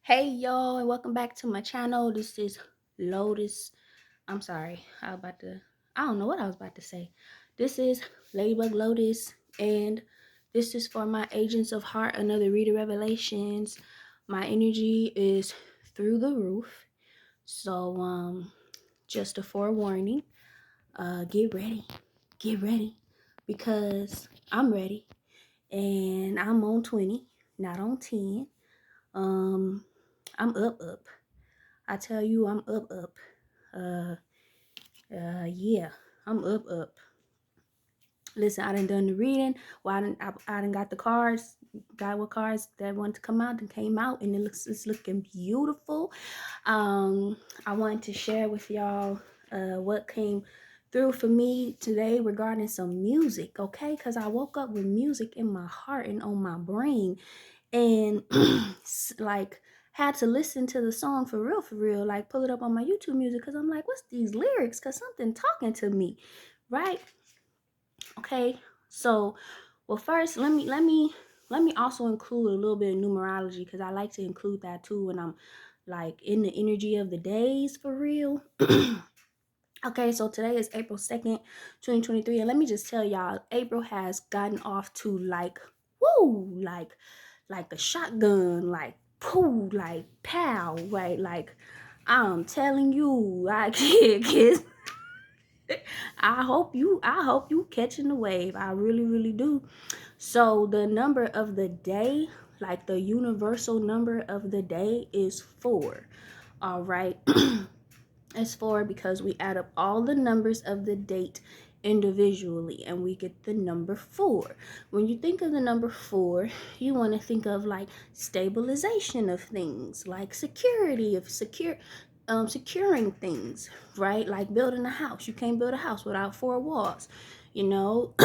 Hey y'all, and welcome back to my channel. This is Lotus. I'm sorry, I don't know what I was about to say. This is Ladybug Lotus, and this is for my agents of heart, another reader revelations. My energy is through the roof. So just a forewarning. Get ready. Get ready. Because I'm ready. And I'm on 20, not on 10. Um I'm up. I tell you, I'm up. Uh, yeah, I'm up. Listen, I done the reading. Well, I done got the cards. Got what cards that wanted to come out and came out, and it's looking beautiful. I wanted to share with y'all what came through for me today regarding some music, okay? Because I woke up with music in my heart and on my brain, and like had to listen to the song for real, like pull it up on my YouTube music because I'm like, what's these lyrics? Because something talking to me, right? Okay, so well, first let me also include a little bit of numerology because I like to include that too when I'm like in the energy of the days for real. Okay, so today is April 2nd, 2023, and let me just tell y'all, April has gotten off to like woo, like a shotgun, like poo, like pow, right? Like I'm telling you, I can't. I hope you catching the wave. I really do. So the number of the day, like the universal number of the day is 4. All right. It's 4 because we add up all the numbers of the date individually and we get the number 4. When you think of the number 4, you want to think of like stabilization of things, like security of securing things, right? Like building a house. You can't build a house without 4 walls, you know.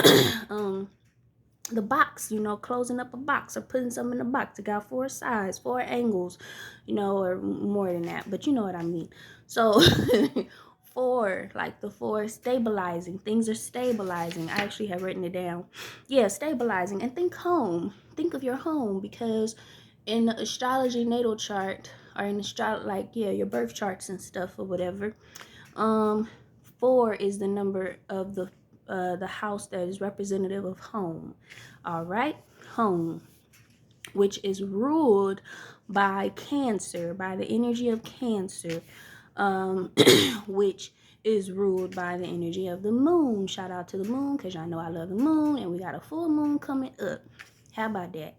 The box, closing up a box or putting something in a box. It got 4 sides, 4 angles, or more than that, but you know what I mean. So 4, like the 4 stabilizing. Things are stabilizing. I actually have written it down. Yeah, stabilizing. And think home. Think of your home, because in the astrology natal chart, or in your birth charts and stuff or whatever, um 4 is the number of the house that is representative of home. All right, home, which is ruled by Cancer, by the energy of Cancer, which is ruled by the energy of the moon. Shout out to the moon, because y'all know I love the moon, and we got a full moon coming up. How about that?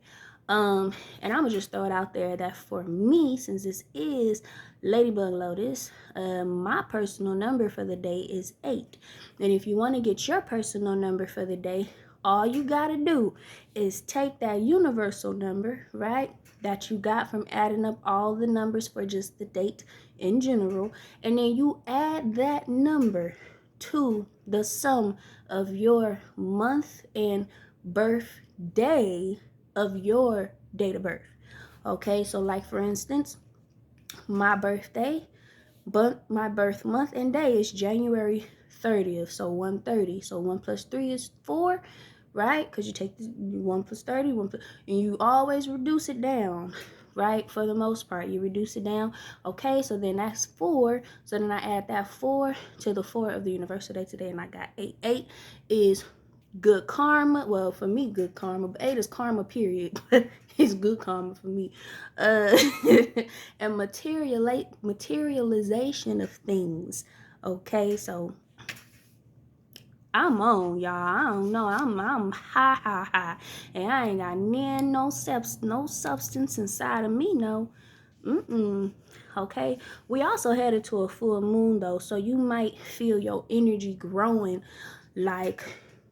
And I'm gonna just throw it out there that for me, since this is Ladybug Lotus, my personal number for the day is 8. And if you want to get your personal number for the day, all you gotta do is take that universal number, right, that you got from adding up all the numbers for just the date in general, and then you add that number to the sum of your month and birthday of your date of birth. Okay, so like for instance, my birthday, but my birth month and day is January 30th, so 130. So 1 plus 3 is 4, right? Because you take the 1 plus 30, and you always reduce it down, right? For the most part, you reduce it down. Okay, so then that's 4. So then I add that 4 to the 4 of the universal day today, and I got 8. 8 is good karma. Well, for me, good karma. But 8 is karma, period. It's good karma for me. Uh, and materialization of things. Okay, so I'm on, y'all. I don't know. I'm high, and I ain't got no substance inside of me. No. Okay. We also headed to a full moon though, so you might feel your energy growing, like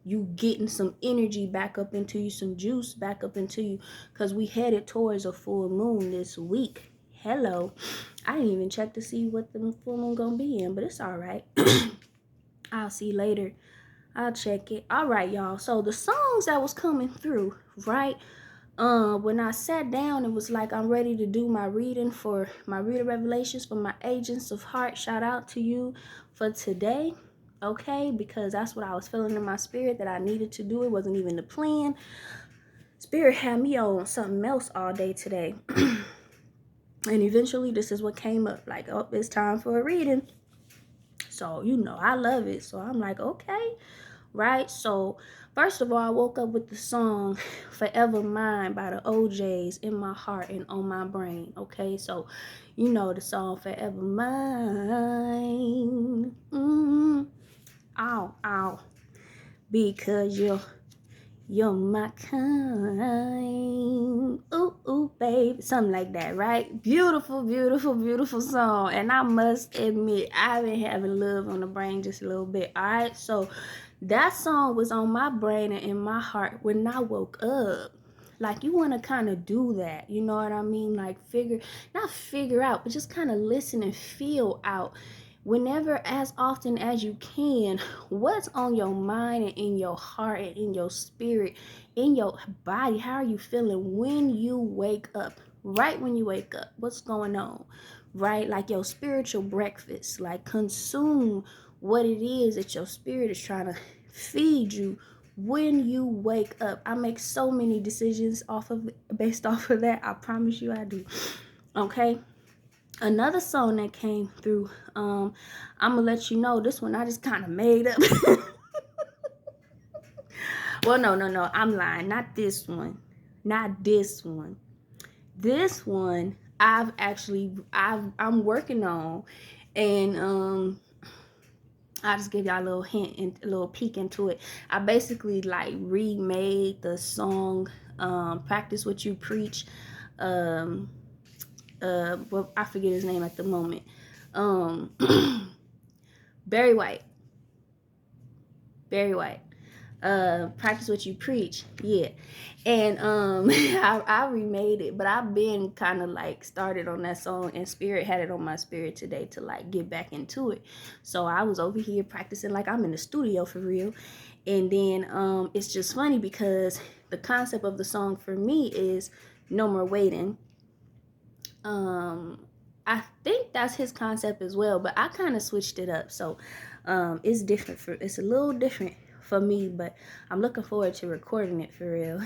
you getting some energy back up into you, some juice back up into you, because we headed towards a full moon this week. Hello. I didn't even check to see what the full moon gonna be in, but it's all right. I'll see later. I'll check it. All right, y'all. So the songs that was coming through, right? When I sat down, it was like I'm ready to do my reading for my reader revelations for my agents of heart. Shout out to you for today, okay? Because that's what I was feeling in my spirit that I needed to do. It wasn't even the plan. Spirit had me on something else all day today. And eventually this is what came up, like, oh, it's time for a reading. So, you know, I love it. So I'm like, okay, right? So first of all, I woke up with the song Forever Mine by the OJs in my heart and on my brain. Okay, so you know the song Forever Mine. Ow, ow. Because you're my kind. Ooh, ooh, baby. Something like that, right? Beautiful, beautiful, beautiful song. And I must admit, I've been having love on the brain just a little bit. All right, so that song was on my brain and in my heart when I woke up. Like, you want to kind of do that, you know what I mean? Like, not figure out, but just kind of listen and feel out whenever, as often as you can, what's on your mind and in your heart and in your spirit, in your body. How are you feeling when you wake up? Right when you wake up, what's going on? Right? Like your spiritual breakfast. Like, consume what it is that your spirit is trying to feed you when you wake up. I make so many decisions based off of that. I promise you I do. Okay? Another song that came through, I'm gonna let you know this one I just kind of made up. Well, no, I'm lying. Not this one. Not this one. This one I'm working on, and I'll just give y'all a little hint and a little peek into it. I basically like remade the song Practice What You Preach. Well, I forget his name at the moment. Barry White. Practice What You Preach. Yeah. And I remade it, but I've been kind of like started on that song, and Spirit had it on my spirit today to like get back into it. So I was over here practicing like I'm in the studio for real. And then it's just funny because the concept of the song for me is no more waiting. I think that's his concept as well, but I kind of switched it up. So it's a little different for me, but I'm looking forward to recording it for real.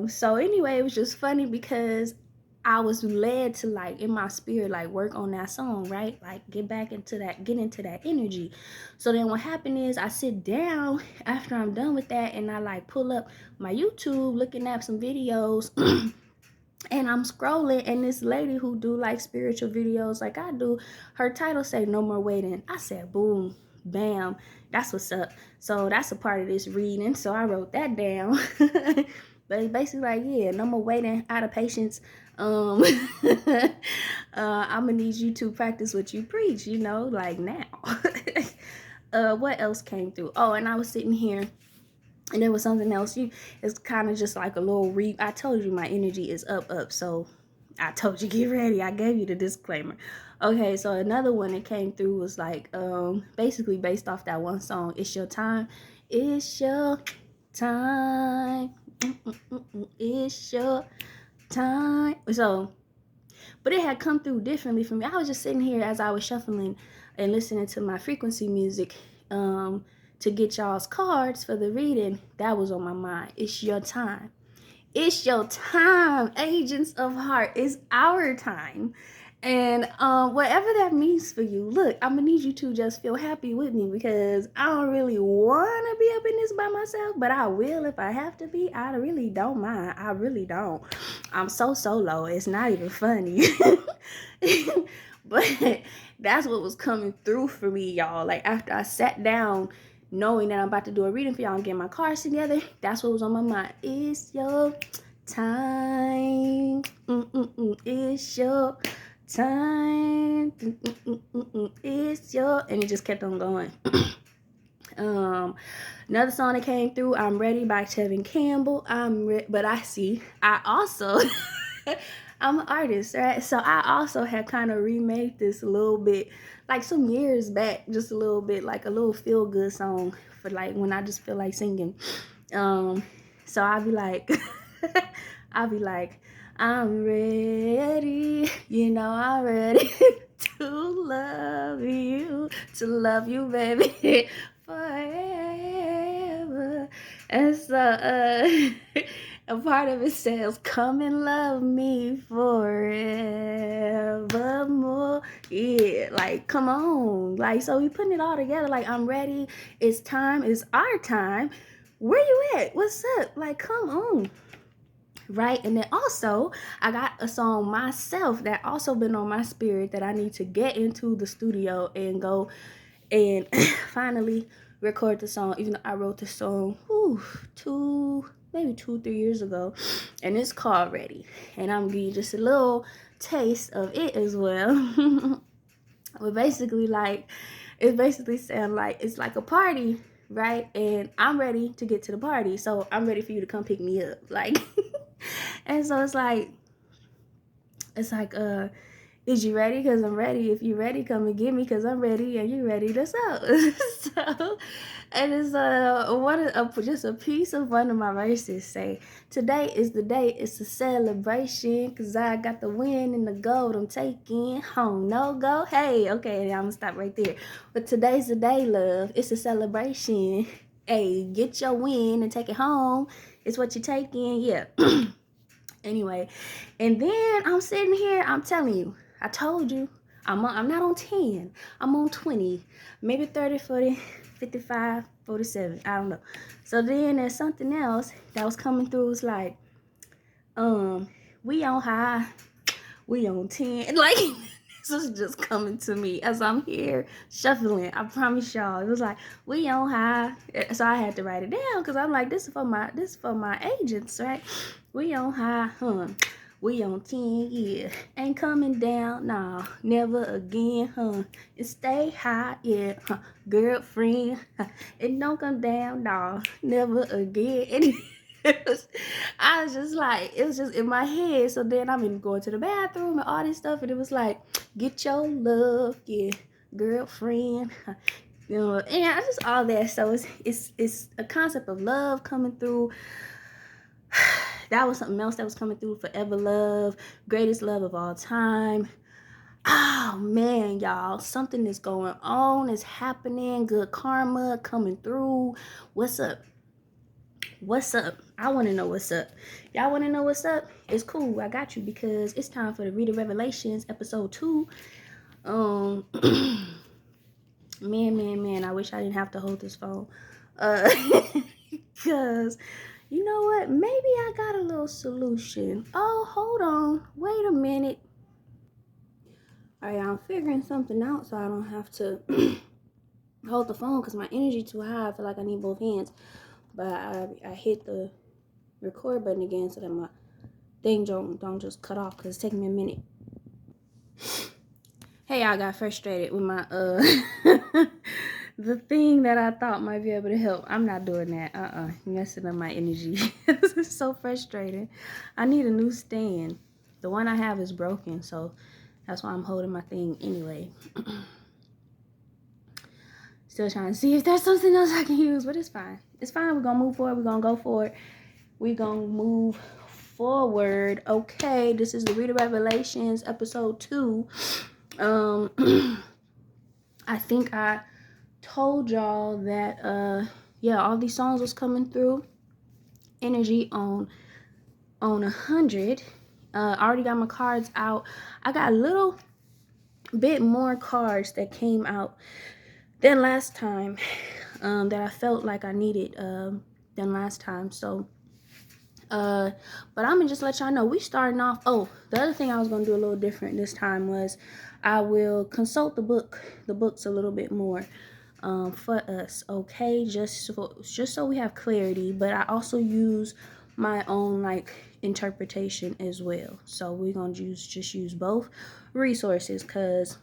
So anyway, it was just funny because I was led to like in my spirit like work on that song, right? Like get into that energy. So then what happened is I sit down after I'm done with that and I like pull up my YouTube looking at some videos. And I'm scrolling, and this lady who do like spiritual videos like I do, her title say no more waiting. I said, boom, bam, that's what's up. So that's a part of this reading. So I wrote that down. But it's basically like, yeah, no more waiting, out of patience. I'm gonna need you to practice what you preach, you know, like now. What else came through? Oh, and I was sitting here, and there was something else. It's kind of just like a little I told you my energy is up. So I told you get ready. I gave you the disclaimer. Okay, so another one that came through was like basically based off that one song. It's your time. It's your time. It's your time. So, but it had come through differently for me. I was just sitting here as I was shuffling and listening to my frequency music. To get y'all's cards for the reading, that was on my mind. It's your time. It's your time, agents of heart. It's our time. And whatever that means for you, look, I'm gonna need you to just feel happy with me because I don't really want to be up in this by myself, but I will if I have to be. I really don't mind. I really don't. I'm so solo. It's not even funny. But that's what was coming through for me, y'all. Like after I sat down knowing that I'm about to do a reading for y'all and get my cards together, that's what was on my mind. It's your time. It's your time. It's your, and it just kept on going. Another song that came through, I'm Ready by Tevin Campbell. But I also I'm an artist, right? So I also had kind of remade this a little bit, like some years back, just a little bit, like a little feel good song for like when I just feel like singing. So I'll be like, I'm ready, you know, I'm ready to love you, baby, forever. And so, A part of it says, come and love me forevermore. Yeah, like, come on. Like, so we putting it all together. Like, I'm ready. It's time. It's our time. Where you at? What's up? Like, come on. Right? And then also, I got a song myself that also been on my spirit that I need to get into the studio and go and finally record the song, even though I wrote the song maybe 2-3 years ago, and it's called Ready, and I'm gonna give you just a little taste of it as well. But basically, like, it's basically saying like it's like a party, right? And I'm ready to get to the party, so I'm ready for you to come pick me up, like. And so it's like is you ready? Because I'm ready. If you ready, come and get me because I'm ready and you ready to sell. So, and it's just a piece of one of my verses say, today is the day, it's a celebration because I got the win and the gold I'm taking home. No go, hey, okay, I'm going to stop right there. But today's the day, love. It's a celebration. Hey, get your win and take it home. It's what you're taking, yeah. Anyway, and then I'm sitting here, I'm telling you, I told you, I'm not on 10, I'm on 20, maybe 30, 40, 55, 47, I don't know. So then there's something else that was coming through. It's like, we on high, we on 10. Like, this was just coming to me as I'm here shuffling. I promise y'all, it was like, we on high. So I had to write it down because I'm like, this is for my agents, right? We on high, we on 10, yeah. Ain't coming down, nah, never again, And stay high, yeah, girlfriend. It don't come down, nah, never again. I was just like, it was just in my head. So then I'm in going to the bathroom and all this stuff, and it was like, get your love, yeah, girlfriend. You know, and just all that. So it's a concept of love coming through. That was something else that was coming through. Forever love, greatest love of all time. Oh man, y'all, something is going on. It's happening. Good karma coming through. What's up? What's up? I want to know what's up. Y'all want to know what's up? It's cool. I got you because it's time for the Read of Revelations episode 2. Man, I wish I didn't have to hold this phone. Because you know what? Maybe I got a little solution. Oh, hold on. Wait a minute. All right, I'm figuring something out so I don't have to hold the phone because my energy too high. I feel like I need both hands. But I hit the record button again so that my thing don't just cut off because it's taking me a minute. Hey, I got frustrated with my the thing that I thought might be able to help. I'm not doing that. Messing up my energy. This is so frustrating. I need a new stand. The one I have is broken, so that's why I'm holding my thing anyway. Still trying to see if there's something else I can use, but it's fine. It's fine. We're gonna move forward. We're gonna go for it. We're gonna move forward. Okay, this is the Read of Revelations episode 2. I think I told y'all that all these songs was coming through. Energy on 100. I already got my cards out. I got a little bit more cards that came out than last time, that I felt like I needed than last time. So but I'm gonna just let y'all know we starting off. Oh, the other thing I was gonna do a little different this time was I will consult the books a little bit more for us, okay? Just so we have clarity, but I also use my own like interpretation as well. So we're gonna use both resources because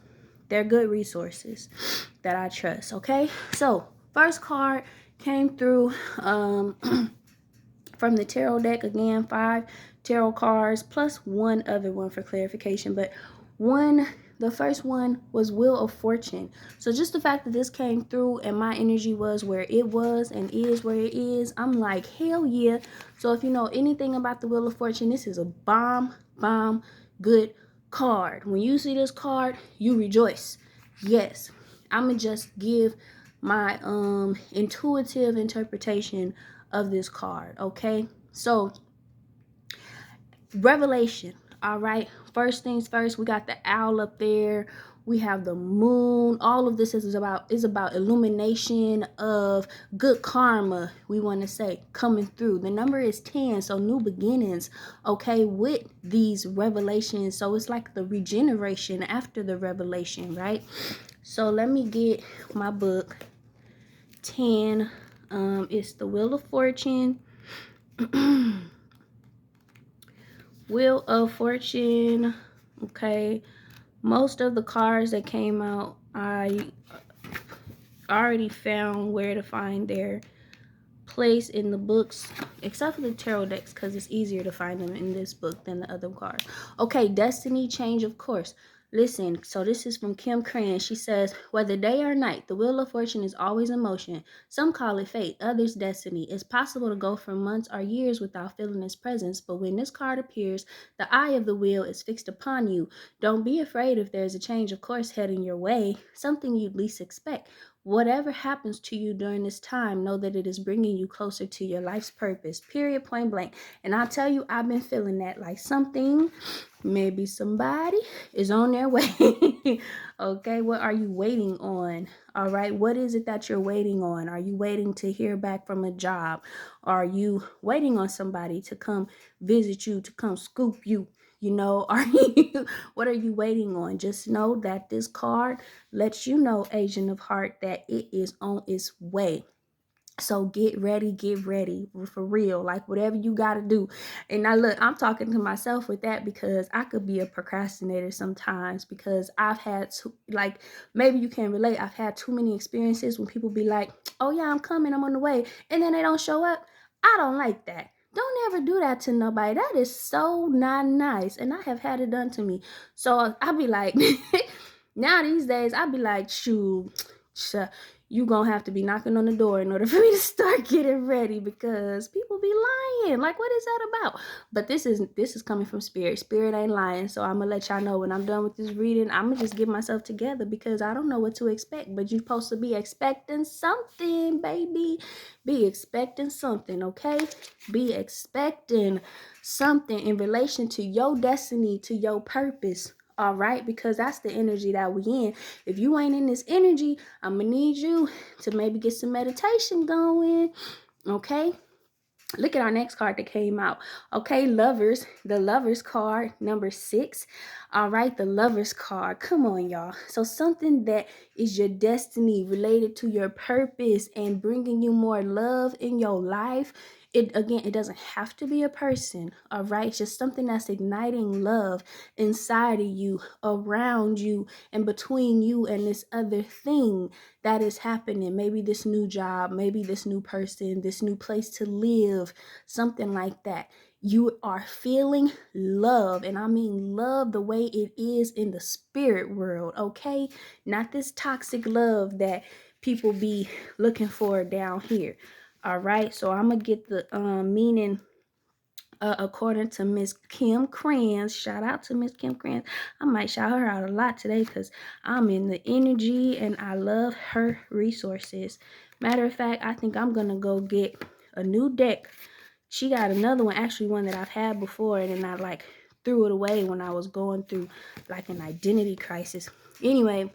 they're good resources that I trust, okay? So first card came through from the tarot deck. Again, 5 tarot cards plus one other one for clarification, but the first one was Wheel of Fortune. So just the fact that this came through and my energy was where it was and is where it is, I'm like, hell yeah. So if you know anything about the Wheel of Fortune, this is a bomb good card. When you see this card, you rejoice. Yes, I'm gonna just give my intuitive interpretation of this card, okay? So revelation. All right, first things first, we got the owl up there, we have the moon. All of this is about illumination of good karma, we want to say, coming through. The number is 10, so new beginnings, okay, with these revelations. So it's like the regeneration after the revelation, right? So let me get my book. 10, it's the Wheel of Fortune. Wheel of Fortune. Okay, most of the cards that came out, I already found where to find their place in the books, except for the tarot decks, because it's easier to find them in this book than the other cards. Okay, destiny, change of course. Listen, so this is from Kim Krans. She says, whether day or night, the wheel of fortune is always in motion. Some call it fate, others destiny. It's possible to go for months or years without feeling its presence, but when this card appears, the eye of the wheel is fixed upon you. Don't be afraid if there's a change of course heading your way, something you'd least expect. Whatever happens to you during this time, know that it is bringing you closer to your life's purpose, period, point blank. And I'll tell you, I've been feeling that, like something, maybe somebody is on their way. Okay, what are you waiting on? All right, what is it that you're waiting on? Are you waiting to hear back from a job? Are you waiting on somebody to come visit you, to come scoop you? You know, what are you waiting on? Just know that this card lets you know, Asian of Heart, that it is on its way. So get ready for real, like whatever you got to do. And now look, I'm talking to myself with that, because I could be a procrastinator sometimes, because I've had to, like, maybe you can relate. I've had too many experiences when people be like, oh yeah, I'm coming, I'm on the way, and then they don't show up. I don't like that. Don't ever do that to nobody. That is so not nice. And I have had it done to me. So I'll be like, now these days, I'll be like, shoot, you gonna have to be knocking on the door in order for me to start getting ready, because people be lying. Like, what is that about? But this is coming from spirit. Spirit ain't lying. So I'm gonna let y'all know when I'm done with this reading. I'm gonna just get myself together, because I don't know what to expect. But you're supposed to be expecting something, baby. Be expecting something, okay? Be expecting something in relation to your destiny, to your purpose. All right, because that's the energy that we in. If you ain't in this energy, I'm gonna need you to maybe get some meditation going. Okay, look at our next card that came out. Okay, lovers, the lovers card, number 6. All right, the lovers card. Come on, y'all. So something that is your destiny, related to your purpose and bringing you more love in your life. It doesn't have to be a person. All right, it's just something that's igniting love inside of you, around you, and between you and this other thing that is happening. Maybe this new job, maybe this new person, this new place to live, something like that. You are feeling love, and I mean love the way it is in the spirit world, okay? Not this toxic love that people be looking for down here. All right, so I'm gonna get the meaning according to Miss Kim Krans. Shout out to Miss Kim Krans. I might shout her out a lot today, because I'm in the energy and I love her resources. Matter of fact, I think I'm gonna go get a new deck. She got another one, actually one that I've had before, and then I like threw it away when I was going through like an identity crisis. Anyway,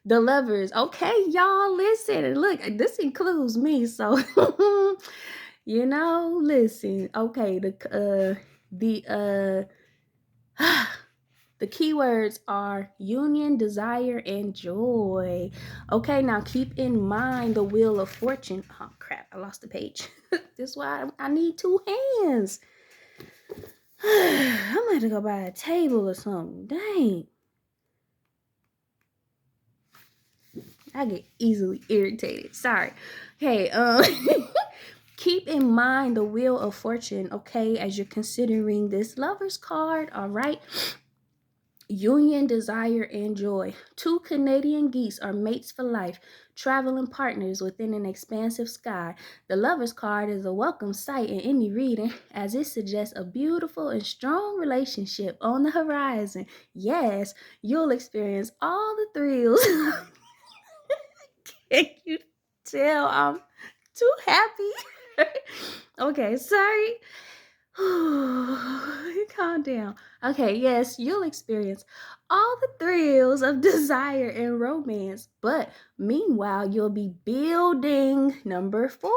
the lovers. Okay, y'all, listen. And look, this includes me, so you know, listen. Okay, the the keywords are union, desire, and joy. Okay, now keep in mind the wheel of fortune. Oh crap, I lost the page. This is why I need 2 hands. I'm gonna have to go buy a table or something. Dang. I get easily irritated. Sorry. Okay, keep in mind the wheel of fortune, okay, as you're considering this lover's card, all right? Union, desire, and joy. 2 Canadian geese are mates for life, traveling partners within an expansive sky. The lover's card is a welcome sight in any reading, as it suggests a beautiful and strong relationship on the horizon. Yes, you'll experience all the thrills. Can you tell I'm too happy? Okay, sorry. Calm down. Okay, yes, you'll experience all the thrills of desire and romance, but meanwhile, you'll be building number 4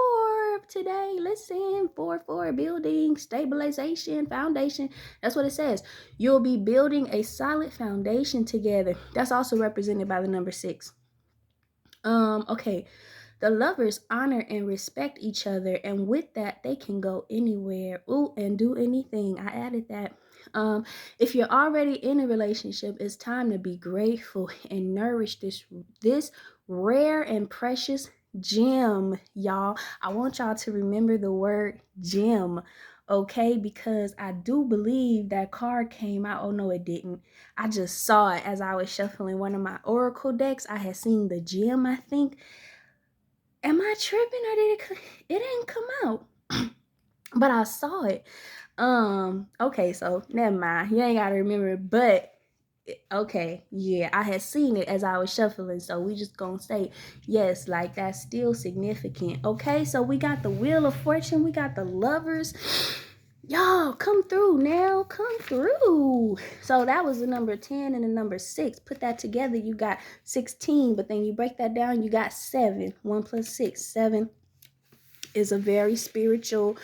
today. Listen, 4 building, stabilization, foundation. That's what it says. You'll be building a solid foundation together. That's also represented by the number 6. Okay. The lovers honor and respect each other, and with that, they can go anywhere, and do anything. I added that. If you're already in a relationship, it's time to be grateful and nourish this rare and precious gem, y'all. I want y'all to remember the word gem, okay? Because I do believe that card came out. Oh no, it didn't. I just saw it as I was shuffling one of my oracle decks. I had seen the gem, I think. Am I tripping or it didn't come out? But I saw it. Okay, so never mind. You ain't gotta remember it, but okay, yeah, I had seen it as I was shuffling, so we just gonna say yes, like that's still significant. Okay, so we got the Wheel of Fortune, we got the Lovers. Y'all, come through now, come through. So that was the number 10 and the number 6. Put that together, you got 16, but then you break that down, you got 7. 1 plus 6, 7 is a very spiritual,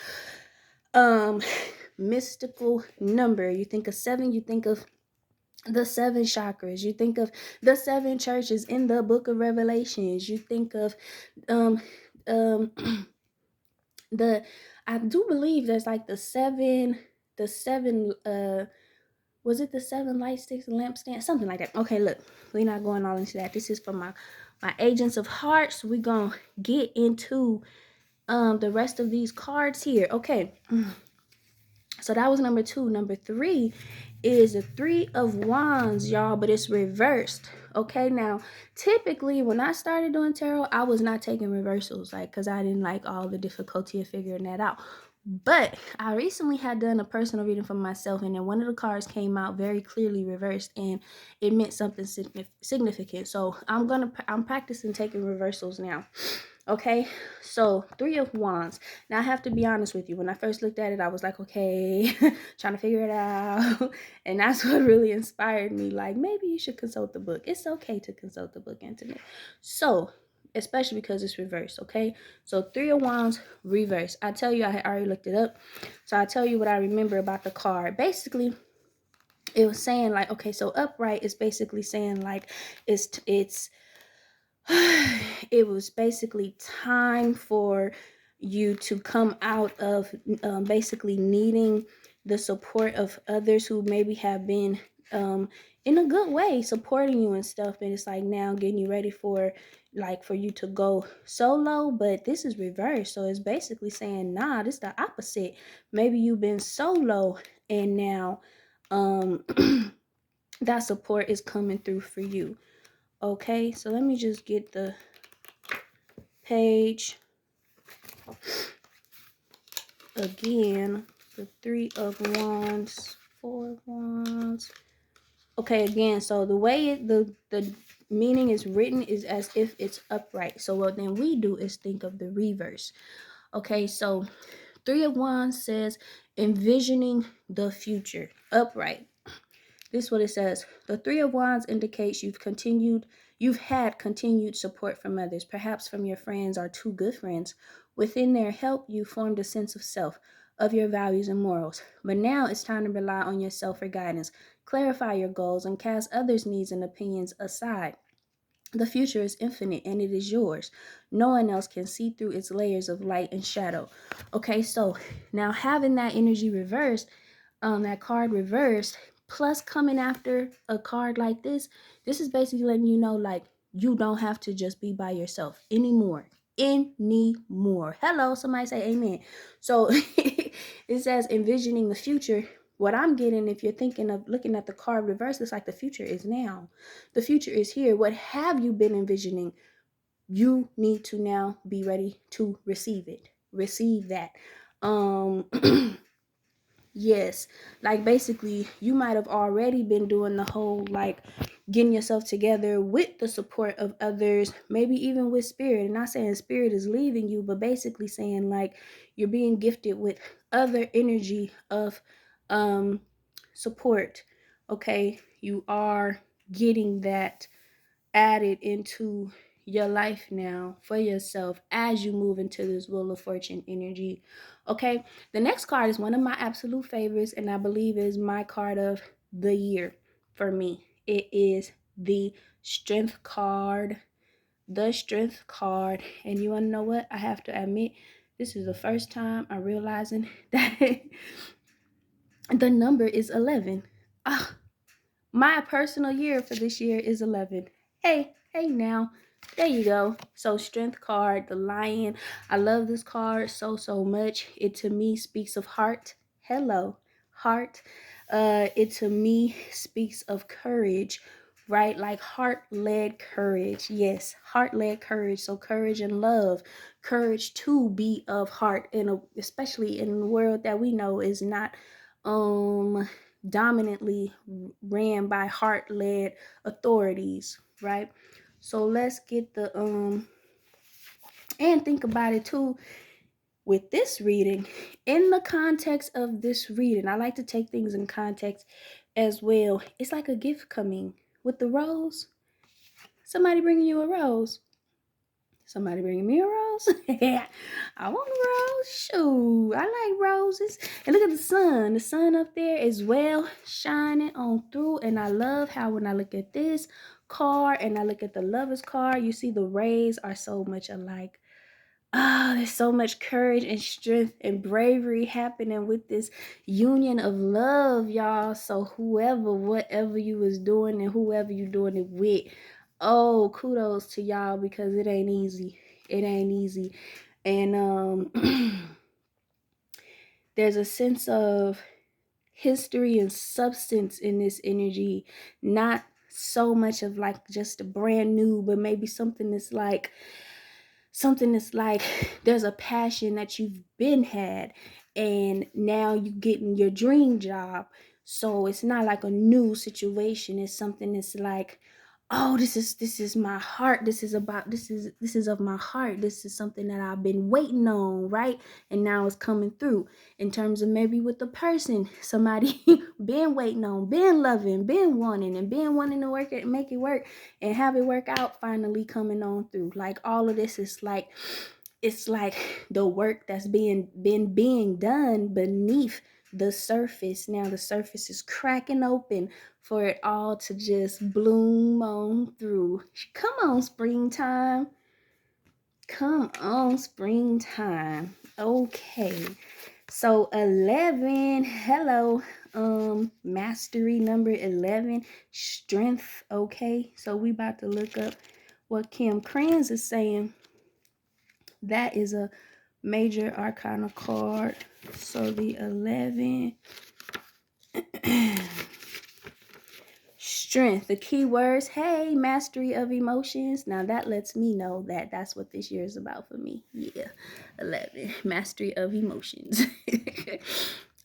mystical number. You think of 7, you think of the 7 chakras, you think of the 7 churches in the book of Revelations, you think of the I do believe there's like the seven was it the 7 light sticks and lampstands, something like that. Okay, look, we're not going all into that. This is for my agents of hearts. We're gonna get into the rest of these cards here. Okay, so that was number 2. Number 3 is the 3 of Wands, y'all, but it's reversed. Okay, now typically when I started doing tarot, I was not taking reversals, like, because I didn't like all the difficulty of figuring that out. But I recently had done a personal reading for myself, and then one of the cards came out very clearly reversed, and it meant something significant. So I'm practicing taking reversals now. Okay, so 3 of Wands. Now I have to be honest with you. When I first looked at it, I was like, okay, trying to figure it out. And that's what really inspired me. Like, maybe you should consult the book. It's okay to consult the book, Anthony. So, especially because it's reversed, okay? So 3 of Wands, reverse. I tell you, I had already looked it up. So I'll tell you what I remember about the card. Basically, it was saying like, okay, so upright is basically saying like it's it was basically time for you to come out of basically needing the support of others who maybe have been in a good way supporting you and stuff, and it's like now getting you ready for you to go solo. But this is reversed, so it's basically saying nah, this is the opposite. Maybe you've been solo and now that support is coming through for you. Okay, so let me just get the page again. The 3 of Wands, 4 of Wands. Okay, again, so the way the meaning is written is as if it's upright. So what then we do is think of the reverse. Okay, so 3 of Wands says envisioning the future, upright. This is what it says. The 3 of Wands indicates you've had continued support from others, perhaps from your friends or 2 good friends. Within their help, you formed a sense of self, of your values and morals. But now it's time to rely on yourself for guidance. Clarify your goals and cast others' needs and opinions aside. The future is infinite and it is yours. No one else can see through its layers of light and shadow. Okay, so now having that energy reversed, that card reversed, plus coming after a card like this is basically letting you know like you don't have to just be by yourself anymore. Hello, somebody say amen. So it says envisioning the future. What I'm getting, if you're thinking of looking at the card reverse, it's like the future is now. The future is here. What have you been envisioning? You need to now be ready to receive it. Receive that. Yes, like basically you might have already been doing the whole like getting yourself together with the support of others, maybe even with spirit. And not saying spirit is leaving you, but basically saying like you're being gifted with other energy of support. Okay, you are getting that added into your life now for yourself as you move into this Wheel of Fortune energy. Okay, the next card is one of my absolute favorites, and I believe is my card of the year for me. It is the Strength card. The Strength card. And you want to know what? I have to admit, this is the first time I'm realizing that the number is 11. Ah, my personal year for this year is 11. Hey now. There you go. So Strength card, the lion. I love this card so much. It to me speaks of heart. Hello, heart. It to me speaks of courage, right? Like heart-led courage. Yes, heart-led courage. So courage and love. Courage to be of heart, and especially in the world that we know is not dominantly ran by heart-led authorities, right? So let's get the and think about it too with this reading. In the context of this reading, I like to take things in context as well. It's like a gift coming with the rose. Somebody bringing you a rose. Somebody bringing me a rose? I want a rose. Shoot, I like roses. And look at the sun. The sun up there is well shining on through. And I love how when I look at this card and I look at the lover's card, you see the rays are so much alike. Oh, there's so much courage and strength and bravery happening with this union of love, y'all. So whoever, whatever you was doing and whoever you doing it with, oh, kudos to y'all, because it ain't easy. It ain't easy. And there's a sense of history and substance in this energy. Not so much of like just a brand new, but maybe something that's like there's a passion that you've been had and now you getting your dream job. So it's not like a new situation. It's something that's like, oh, this is my heart. This is of my heart. This is something that I've been waiting on, right? And now it's coming through. In terms of maybe with the person, somebody been waiting on, been loving, been wanting, and been wanting to work it, make it work, and have it work out, finally coming on through. Like all of this is like, it's like the work that's being done beneath the surface. Now the surface is cracking open for it all to just bloom on through. Come on, springtime. Come on, springtime. Okay. So 11, hello. Mastery number 11, strength. Okay. So we about to look up what Kim Krans is saying. That is a major arcana card. So the 11. Strength, the key words. Hey, mastery of emotions. Now that lets me know that that's what this year is about for me. Yeah, 11, mastery of emotions.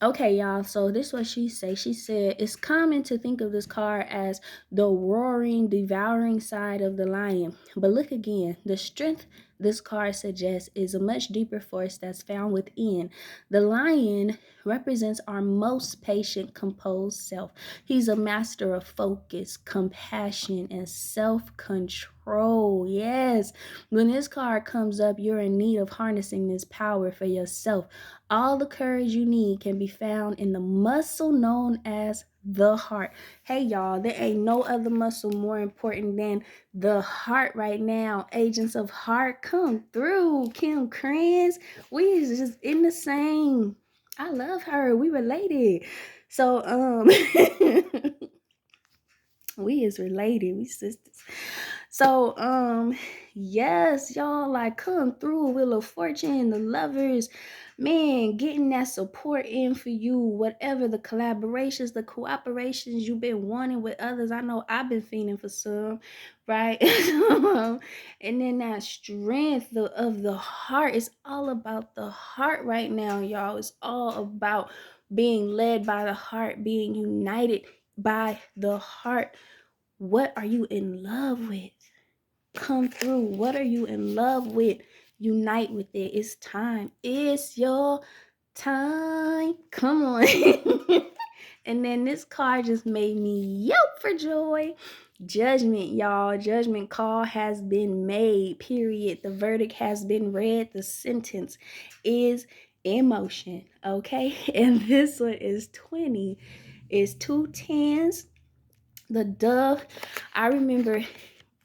Okay, y'all, so this is what she said. She said, it's common to think of this card as the roaring, devouring side of the lion. But look again, the strength this card suggests is a much deeper force that's found within. The lion represents our most patient, composed self. He's a master of focus, compassion, and self-control. Yes, when this card comes up, you're in need of harnessing this power for yourself. All the courage you need can be found in the muscle known as the heart. Hey, y'all, there ain't no other muscle more important than the heart right now. Agents of heart, come through. Kim Krans, we is just in the same. I love her. We related. So we is related. We sisters. So yes, y'all, like come through. Wheel of Fortune, the lovers, man, getting that support in for you, whatever the collaborations, the cooperations you've been wanting with others. I know I've been feeling for some, right? And then that strength of the heart. It's all about the heart right now, y'all. It's all about being led by the heart, being united by the heart. What are you in love with? Come through. What are you in love with? Unite with it. It's time. It's your time. Come on. And then this card just made me yelp for joy. Judgment, y'all. Judgment call has been made, period. The verdict has been read. The sentence is in motion, okay? And this one is 20. It's 2 10s. The dove. I remember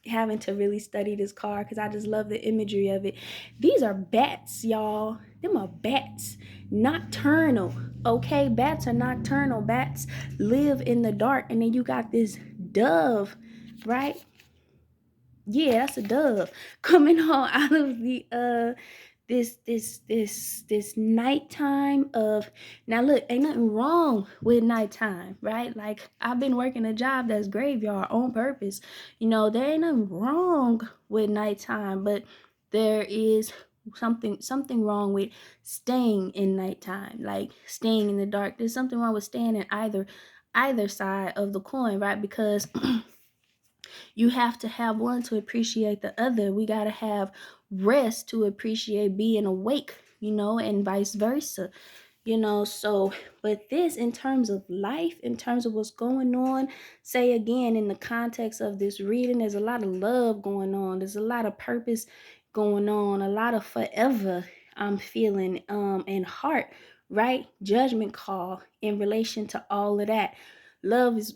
having to really study this card because I just love the imagery of it. These are bats, y'all. Them are bats. Nocturnal. Okay, bats are nocturnal. Bats live in the dark. And then you got this dove, right? Yeah, that's a dove coming on out of the this nighttime of. Now look, ain't nothing wrong with nighttime, right? Like, I've been working a job that's graveyard on purpose. You know, there ain't nothing wrong with nighttime, but there is something wrong with staying in nighttime, like staying in the dark. There's something wrong with staying in either side of the coin, right? Because you have to have one to appreciate the other. We got to have rest to appreciate being awake, you know, and vice versa, you know. So, but this, in terms of life, in terms of what's going on, say again, in the context of this reading, there's a lot of love going on. There's a lot of purpose going on, a lot of forever I'm feeling, and heart, right? Judgment call in relation to all of that. Love is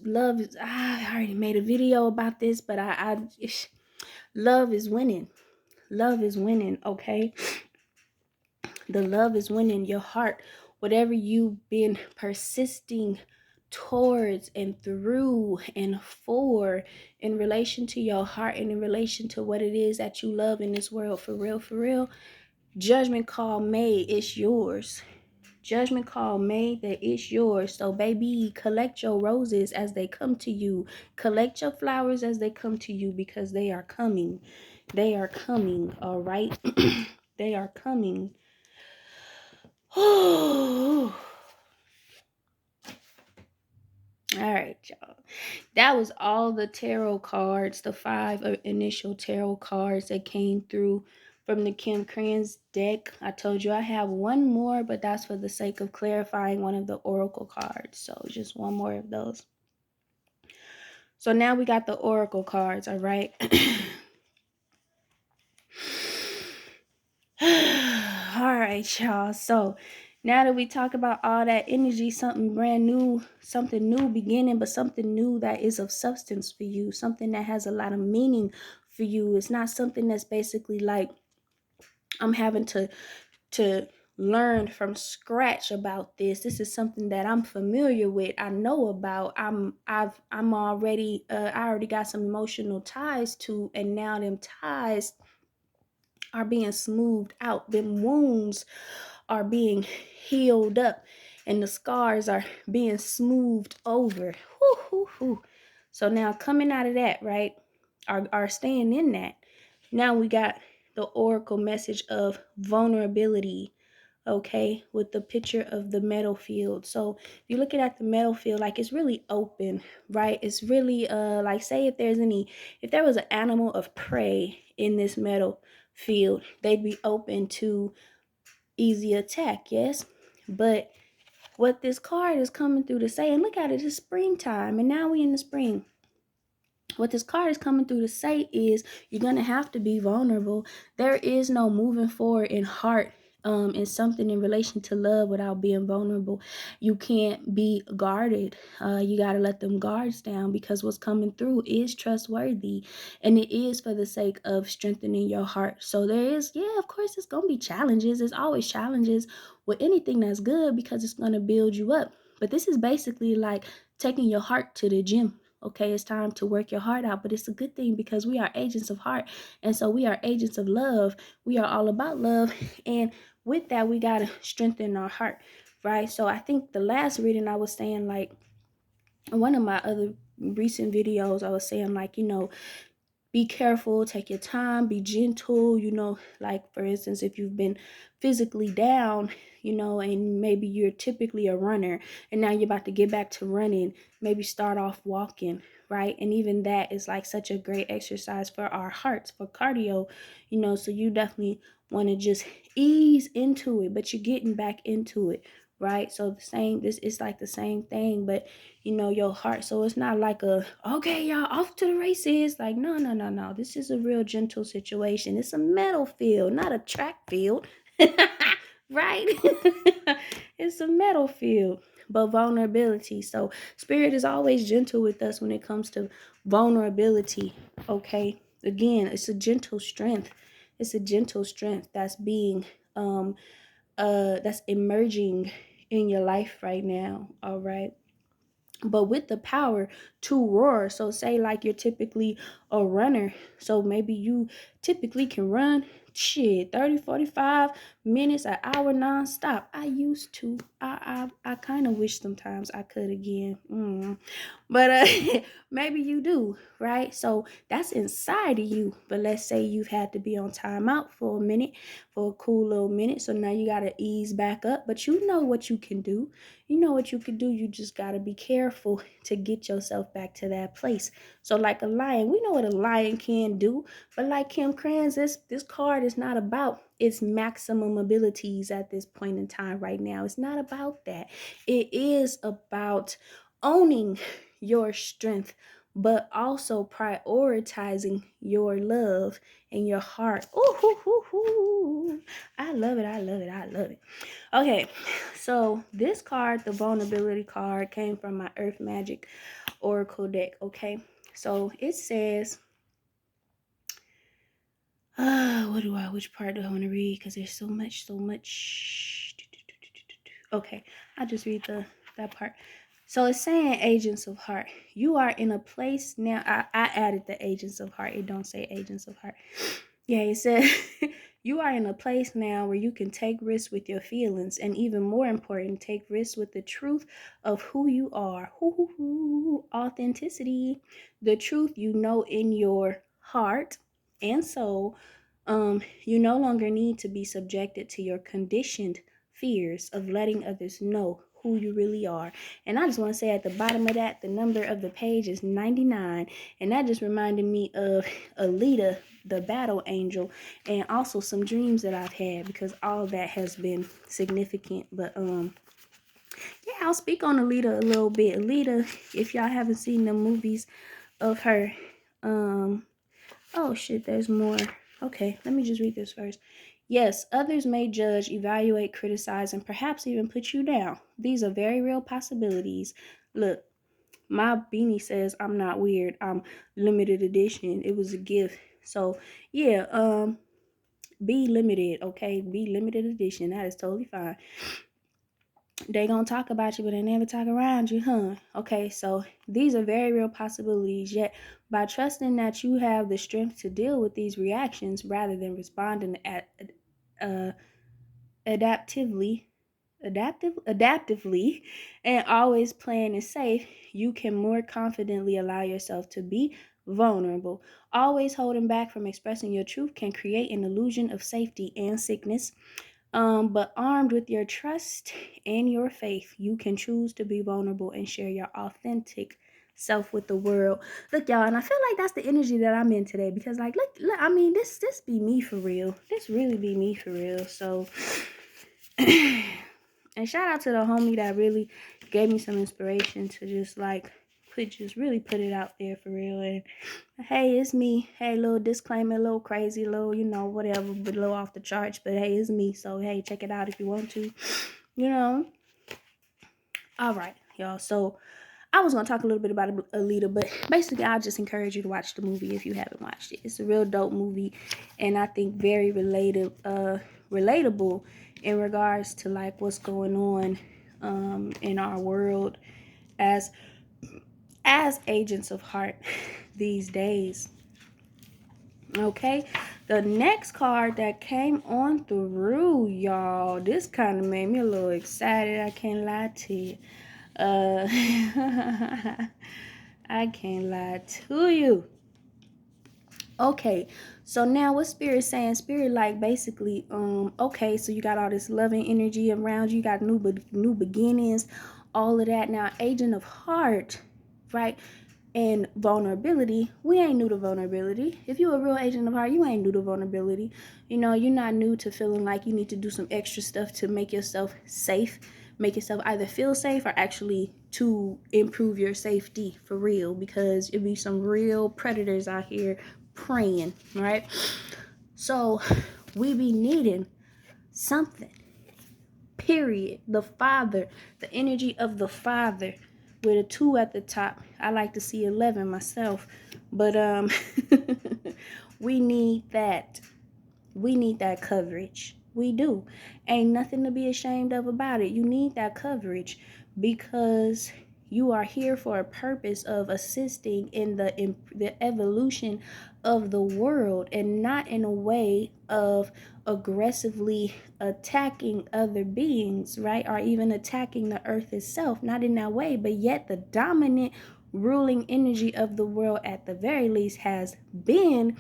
I already made a video about this, but love is winning. Love is winning, okay? The love is winning. Your heart, whatever you've been persisting towards and through and for, in relation to your heart and in relation to what it is that you love in this world, for real, judgment call made, it's yours. Judgment call made, that it's yours. So baby, collect your roses as they come to you. Collect your flowers as they come to you, because they are coming. They are coming, all right? They are coming. All right, y'all. That was all the tarot cards, the 5 initial tarot cards that came through from the Kim Krans deck. I told you I have one more, but that's for the sake of clarifying one of the oracle cards. So just one more of those. So now we got the oracle cards, all right? All right, y'all. So now that we talk about all that energy, something brand new, something new beginning, but something new that is of substance for you, something that has a lot of meaning for you. It's not something that's basically like I'm having to learn from scratch about this. This is something that I'm familiar with. I know about. I already got some emotional ties to, and now them ties are being smoothed out. Them wounds are being healed up, and the scars are being smoothed over. Whoo, whoo, whoo. So now coming out of that, right, are staying in that. Now we got the oracle message of vulnerability, okay, with the picture of the meadow field. So if you're looking at the meadow field, like, it's really open, right? It's really like, say if there was an animal of prey in this meadow field, they'd be open to easy attack, yes? But what this card is coming through to say, and look at it, it's springtime, and now we in the spring. What this card is coming through to say is you're going to have to be vulnerable. There is no moving forward in heart, in something in relation to love, without being vulnerable. You can't be guarded. You got to let them guards down, because what's coming through is trustworthy, and it is for the sake of strengthening your heart. So there is, yeah, of course, it's going to be challenges. There's always challenges with anything that's good, because it's going to build you up. But this is basically like taking your heart to the gym. Okay, it's time to work your heart out, but it's a good thing, because we are agents of heart, and so we are agents of love. We are all about love, and with that, we got to strengthen our heart, right? So I think the last reading I was saying, like, in one of my other recent videos, I was saying, like, you know, be careful, take your time, be gentle, like for instance, if you've been physically down, and maybe you're typically a runner and now you're about to get back to running, maybe start off walking, right? And even that is like such a great exercise for our hearts, for cardio, so you definitely want to just ease into it, but you're getting back into it, right? So this is like the same thing, but your heart. So it's not like okay, y'all, off to the races. Like, no, no, no, no. This is a real gentle situation. It's a metal field, not a track field. Right? It's a metal field, but vulnerability. So spirit is always gentle with us when it comes to vulnerability. Okay. Again, it's a gentle strength. It's a gentle strength that's being that's emerging in your life right now. All right. But with the power to roar. So say like you're typically a runner, so maybe you typically can run 30-45 minutes, an hour nonstop. I used to. I kind of wish sometimes I could again. But maybe you do, right? So that's inside of you. But let's say you've had to be on timeout for a minute, for a cool little minute. So now you got to ease back up. But you know what you can do. You know what you can do. You just got to be careful to get yourself back to that place. So like a lion, we know what a lion can do. But like Kim Krans, this card is not about its maximum abilities at this point in time right now. It's not about that. It is about owning your strength, but also prioritizing your love and your heart. Ooh, I love it. I love it. I love it. Okay, so this card, the vulnerability card, came from my Earth Magic Oracle deck. Okay, so it says, which part do I want to read? Because there's so much. Okay, I'll just read that part. So it's saying agents of heart. You are in a place now. I added the agents of heart. It don't say agents of heart. Yeah, it said you are in a place now where you can take risks with your feelings, and even more important, take risks with the truth of who you are. Authenticity, the truth you know in your heart and soul. You no longer need to be subjected to your conditioned fears of letting others know who you really are. And I just want to say at the bottom of that, the number of the page is 99. And that just reminded me of Alita, the battle angel, and also some dreams that I've had, because all of that has been significant. But yeah, I'll speak on Alita a little bit. Alita, if y'all haven't seen the movies of her, oh shit, there's more. Okay, let me just read this first. Yes, others may judge, evaluate, criticize, and perhaps even put you down. These are very real possibilities. Look, my beanie says I'm not weird. I'm limited edition. It was a gift. So yeah, be limited, okay? Be limited edition. That is totally fine. They gonna talk about you, but they never talk around you, huh? Okay, so these are very real possibilities. Yet, by trusting that you have the strength to deal with these reactions rather than responding uh, adaptively, adaptively, and always playing it safe, you can more confidently allow yourself to be vulnerable. Always holding back from expressing your truth can create an illusion of safety and sickness. But armed with your trust and your faith, you can choose to be vulnerable and share your authentic self with the world. Look, y'all, and I feel like that's the energy that I'm in today, because like look, I mean, this be me for real. This really be me for real. So and shout out to the homie that really gave me some inspiration to just like really put it out there for real. And hey, it's me. Hey, little disclaimer, a little crazy, little, whatever, but a little off the charts. But hey, it's me. So hey, check it out if you want to. All right, y'all. So I was gonna talk a little bit about Alita, but basically I just encourage you to watch the movie if you haven't watched it. It's a real dope movie, and I think very relatable in regards to like what's going on in our world as agents of heart these days. Okay, the next card that came on through, y'all, this kind of made me a little excited. I can't lie to you. I can't lie to you. Okay, so now what Spirit saying? Spirit like basically, okay, so you got all this loving energy around you, got new beginnings, all of that. Now, agent of heart, right? And vulnerability, we ain't new to vulnerability. If you a real agent of heart, you ain't new to vulnerability. You know, you're not new to feeling like you need to do some extra stuff to make yourself safe, make yourself either feel safe or actually to improve your safety for real, because it be some real predators out here praying, right? So we be needing something, period. The Father, the energy of the Father, with a 2 at the top. I like to see 11 myself, but we need that. We need that coverage. We do. Ain't nothing to be ashamed of about it. You need that coverage because you are here for a purpose of assisting in the evolution of the world, and not in a way of aggressively attacking other beings, right? Or even attacking the earth itself. Not in that way, but yet the dominant ruling energy of the world at the very least has been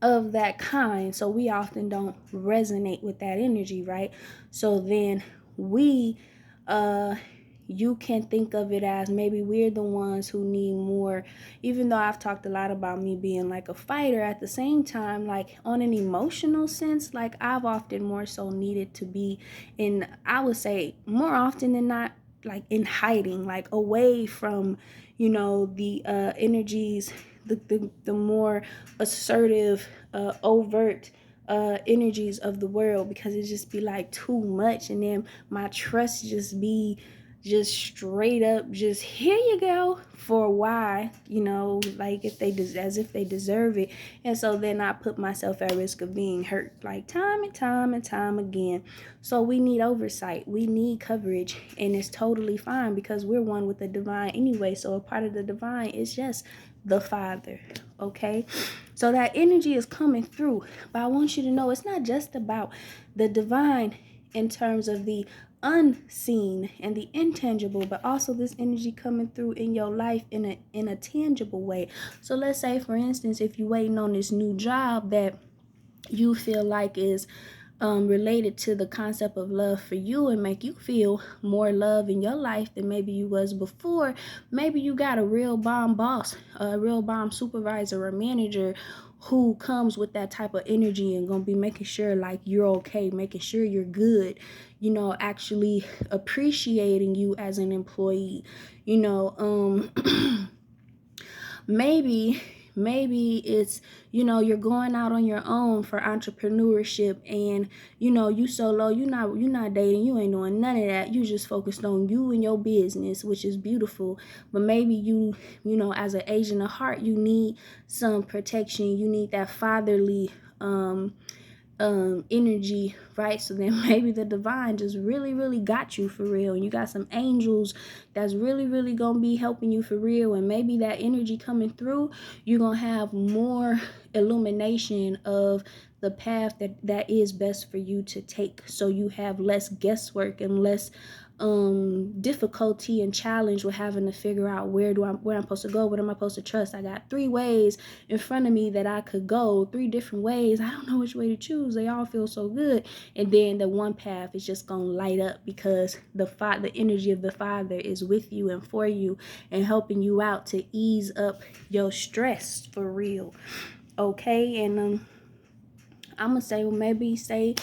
of that kind. So we often don't resonate with that energy, right? So then we you can think of it as maybe we're the ones who need more. Even though I've talked a lot about me being like a fighter, at the same time, like on an emotional sense, like I've often more so needed to be in, I would say more often than not, like in hiding, like away from, you know, the energies, the more assertive, overt energies of the world, because it just be like too much, and then my trust just be just straight up just here you go for why, you know, like if they as if they deserve it. And so then I put myself at risk of being hurt like time and time and time again. So we need oversight, we need coverage, and it's totally fine because we're one with the divine anyway. So a part of the divine is just the Father. Okay, so that energy is coming through, but I want you to know it's not just about the divine in terms of the unseen and the intangible, but also this energy coming through in your life in a tangible way. So let's say, for instance, if you're waiting on this new job that you feel like is related to the concept of love for you and make you feel more love in your life than maybe you was before. Maybe you got a real bomb boss, a real bomb supervisor or manager who comes with that type of energy and gonna be making sure like you're okay, making sure you're good, you know, actually appreciating you as an employee, you know. Maybe it's, you know, you're going out on your own for entrepreneurship, and you know you solo, you're not dating, you ain't doing none of that, you just focused on you and your business, which is beautiful. But maybe you know, as an agent of heart, you need some protection, you need that fatherly energy, right? So then maybe the divine just really got you for real, and you got some angels that's really gonna be helping you for real. And maybe that energy coming through, you're gonna have more illumination of the path that is best for you to take, so you have less guesswork and less difficulty and challenge with having to figure out where I'm supposed to go, what am I supposed to trust. I got 3 ways in front of me that I could go, 3 different ways, I don't know which way to choose, they all feel so good. And then the one path is just gonna light up because the energy of the Father is with you and for you and helping you out to ease up your stress for real. Okay, and I'm gonna say, well, maybe say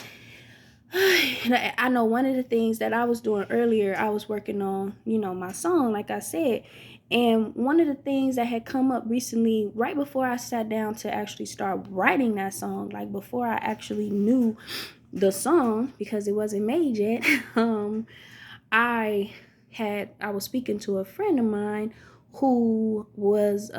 I know one of the things that I was doing earlier, I was working on, you know, my song, like I said. And one of the things that had come up recently, right before I sat down to actually start writing that song, like before I actually knew the song, because it wasn't made yet, I was speaking to a friend of mine who was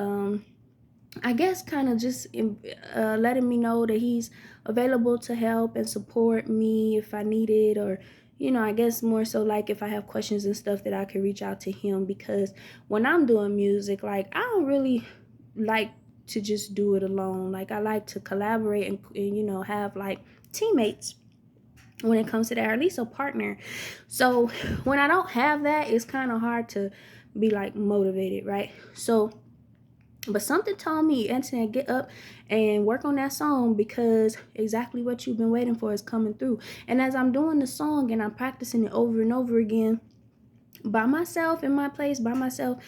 I guess kind of just letting me know that he's available to help and support me if I need it, or, you know, I guess more so like if I have questions and stuff that I could reach out to him. Because when I'm doing music, like I don't really like to just do it alone. Like I like to collaborate and you know, have like teammates when it comes to that, or at least a partner. So when I don't have that, it's kind of hard to be like motivated, right? So But something told me, Anthony, get up and work on that song, because exactly what you've been waiting for is coming through. And as I'm doing the song and I'm practicing it over and over again, by myself, in my place, by myself,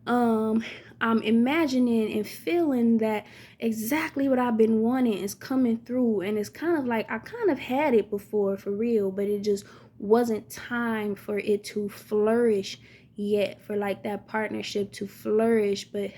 I'm imagining and feeling that exactly what I've been wanting is coming through. And it's kind of like I kind of had it before, for real, but it just wasn't time for it to flourish yet, for like that partnership to flourish. But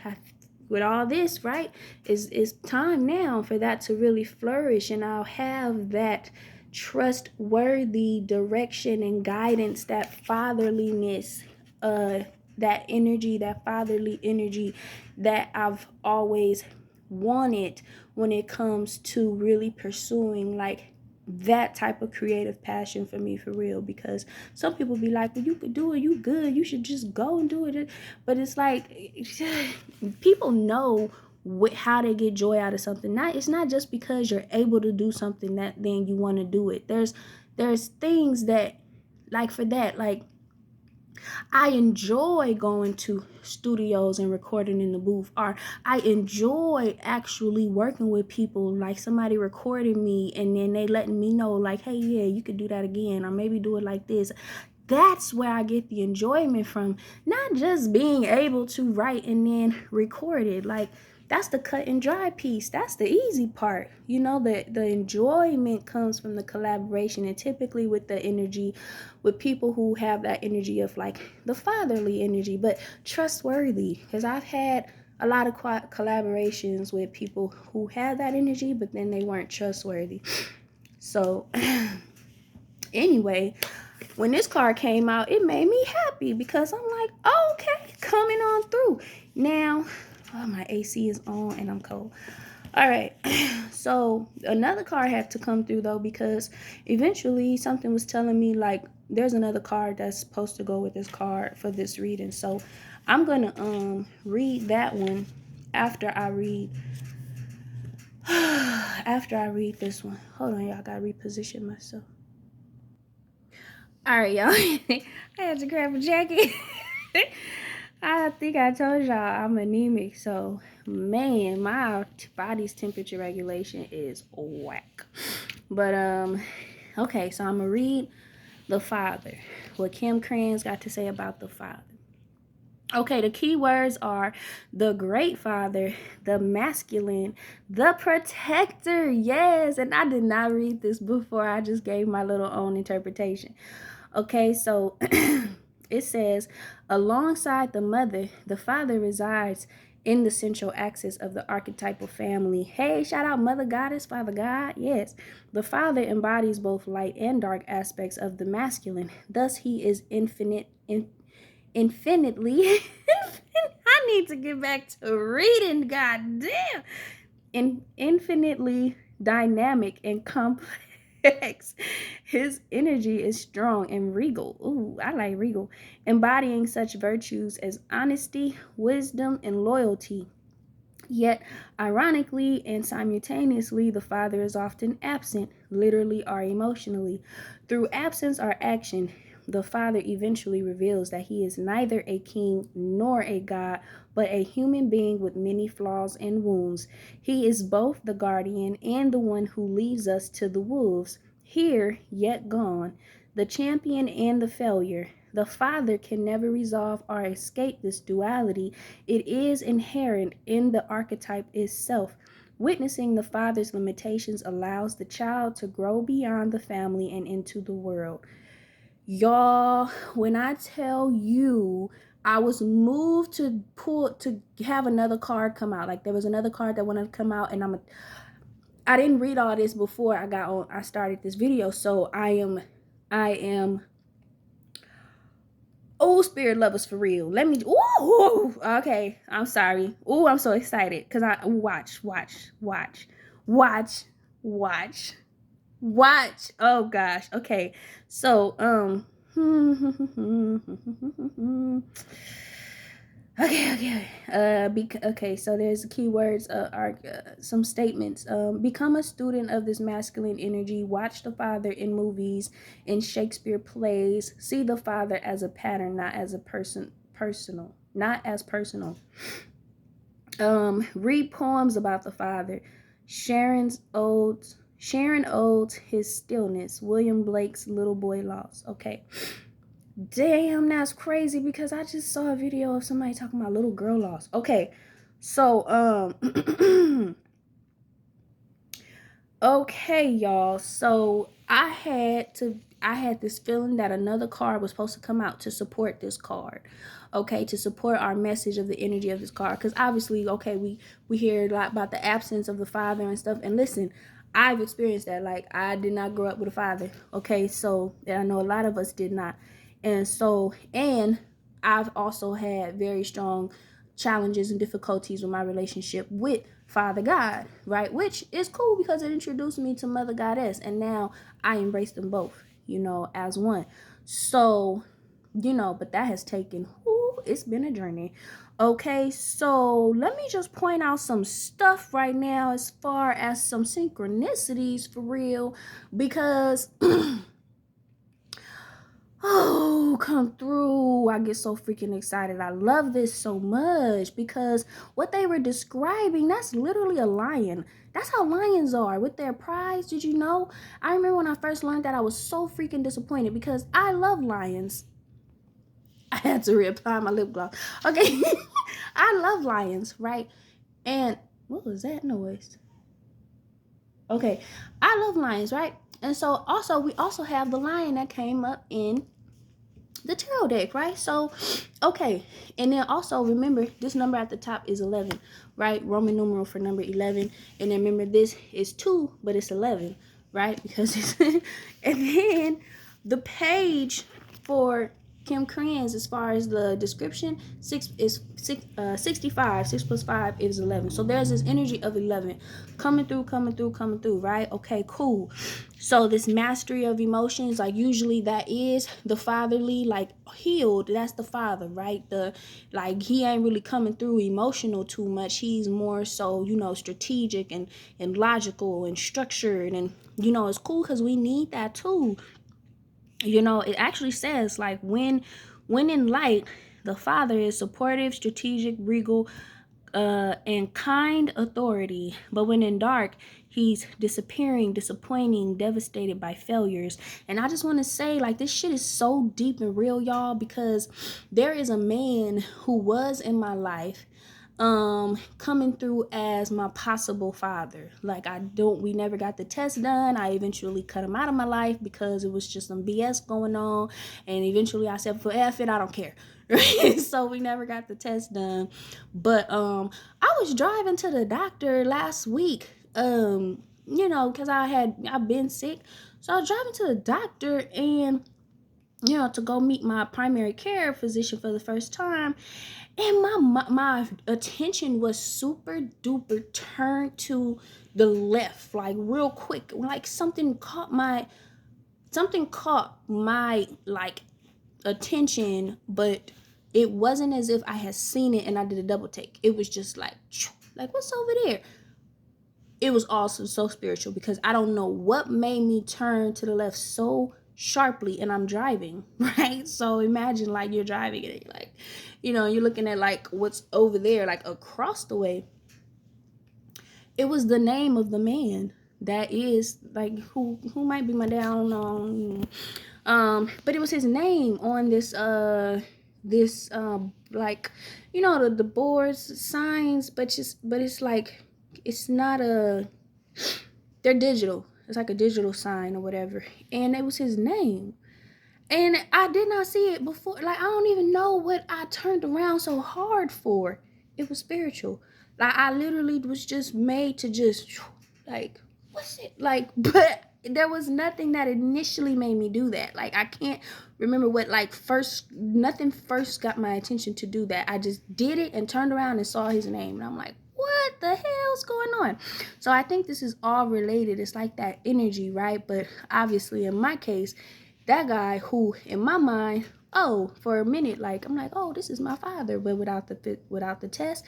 with all this, right, is time now for that to really flourish, and I'll have that trustworthy direction and guidance, that fatherliness, that energy, that fatherly energy that I've always wanted when it comes to really pursuing like that type of creative passion for me, for real. Because some people be like, well, you could do it, you good, you should just go and do it. But it's like, people know how they get joy out of something. It's not just because you're able to do something that then you want to do it. There's things that, like, for that, like, I enjoy going to studios and recording in the booth, or I enjoy actually working with people, like somebody recording me and then they letting me know like, hey, yeah, you could do that again, or maybe do it like this. That's where I get the enjoyment from, not just being able to write and then record it. Like, that's the cut and dry piece. That's the easy part. You know, the enjoyment comes from the collaboration, and typically with the energy, with people who have that energy of like the fatherly energy, but trustworthy. Because I've had a lot of collaborations with people who had that energy, but then they weren't trustworthy. So anyway, when this card came out, it made me happy, because I'm like, oh, okay, coming on through. Now, oh, my AC is on and I'm cold. All right, so another card had to come through though, because eventually something was telling me like there's another card that's supposed to go with this card for this reading. So I'm gonna read that one after I read this one. Hold on, y'all, gotta reposition myself. All right, y'all. I had to grab a jacket. I think I told y'all I'm anemic, so man, my body's temperature regulation is whack. But okay, so I'm gonna read the father. What Kim Krans got to say about the father. Okay, the key words are the great father, the masculine, the protector. Yes, and I did not read this before. I just gave my little own interpretation. Okay, so it says, alongside the mother, the father resides in the central axis of the archetypal family. Hey, shout out Mother Goddess, Father God. Yes, the father embodies both light and dark aspects of the masculine. Thus, he is infinitely. I need to get back to reading. God damn. Infinitely dynamic and complex. His energy is strong and regal. Ooh, I like regal. Embodying such virtues as honesty, wisdom, and loyalty. Yet, ironically and simultaneously, the father is often absent, literally or emotionally. Through absence or action, the father eventually reveals that he is neither a king nor a god, but a human being with many flaws and wounds. He is both the guardian and the one who leads us to the wolves, here yet gone, the champion and the failure. The father can never resolve or escape this duality. It is inherent in the archetype itself. Witnessing the father's limitations allows the child to grow beyond the family and into the world. Y'all, when I tell you, I was moved to have another card come out. Like, there was another card that wanted to come out, and I didn't read all this before I started this video, so I am oh, spirit lovers, for real. Let me. Ooh, okay. I'm sorry. Ooh, I'm so excited because watch. Oh gosh. Okay. So okay. So there's keywords. Are some statements. Become a student of this masculine energy. Watch the father in movies, in Shakespeare plays. See the father as a pattern, not as a personal. Not as personal. Read poems about the Father. Sharon Odes, His Stillness. William Blake's Little Boy Lost. Okay. Damn, that's crazy because I just saw a video of somebody talking about little girl lost. Okay. So, okay, y'all. So I had this feeling that another card was supposed to come out to support this card. Okay, to support our message of the energy of this card. Because obviously, okay, we hear a lot about the absence of the father and stuff. And listen, I've experienced that. Like, I did not grow up with a father. Okay, so I know a lot of us did not. And I've also had very strong challenges and difficulties with my relationship with Father God, right? Which is cool because it introduced me to Mother Goddess, and now I embrace them both, as one. So, but that has taken, it's been a journey. Okay, so let me just point out some stuff right now as far as some synchronicities for real, because oh, come through. I get so freaking excited. I love this so much because what they were describing, that's literally a lion. That's how lions are with their pride. Did you know? I remember when I first learned that, I was so freaking disappointed because I love lions. I had to reapply my lip gloss. Okay. I love lions, right? And what was that noise? Okay. I love lions, right? And so we also have the lion that came up in the tarot deck, right? So, okay. And then also remember, this number at the top is 11, right? Roman numeral for number 11. And then remember, this is 2, but it's 11, right? Because it's and then the page for Kim Krans, as far as the description, 65. 6 plus 5 is 11. So there's this energy of 11 coming through, right? Okay, cool. So this mastery of emotions, like usually that is the fatherly, like healed. That's the father, right? He ain't really coming through emotional too much. He's more so, strategic and logical and structured, and it's cool because we need that too. It actually says, like, when in light, the father is supportive, strategic, regal, and kind authority, but when in dark, he's disappearing, disappointing, devastated by failures. And I just want to say, like, this shit is so deep and real, y'all, because there is a man who was in my life coming through as my possible father. Like, we never got the test done. I eventually cut him out of my life because it was just some BS going on, and eventually I said, for F it, I don't care. So we never got the test done. But I was driving to the doctor last week, because I've been sick. So I was driving to the doctor, and to go meet my primary care physician for the first time. And my attention was super duper turned to the left, like real quick. Like something caught my like attention, but it wasn't as if I had seen it and I did a double take. It was just like what's over there? It was also so spiritual because I don't know what made me turn to the left so sharply, and I'm driving, right? So imagine, like, you're driving and you're like, you're looking at like what's over there, like across the way. It was the name of the man that is like who might be my dad, I don't know. But it was his name on this like, the boards, signs, but it's like, it's not they're digital. It's like a digital sign or whatever. And it was his name. And I did not see it before. Like, I don't even know what I turned around so hard for. It was spiritual. Like, I literally was just made to just, like, what's it? Like, but there was nothing that initially made me do that. Like, I can't remember what, like, nothing first got my attention to do that. I just did it and turned around and saw his name. And I'm like, what the hell's going on? So I think this is all related. It's like that energy, right? But obviously, in my case, that guy who, in my mind, for a minute, like, I'm like, oh, this is my father, but without the test.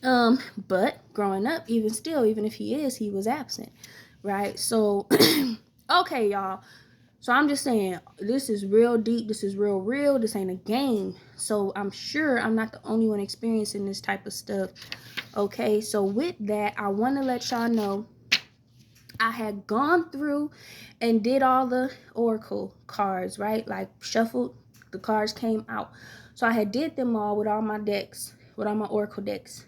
But growing up, even if he was absent, right? So, okay, y'all. So I'm just saying, this is real deep. This is real. This ain't a game. So I'm sure I'm not the only one experiencing this type of stuff. Okay, so with that, I want to let y'all know I had gone through and did all the oracle cards, right? Like shuffled, the cards came out. So I had did them all with all my decks, with all my oracle decks.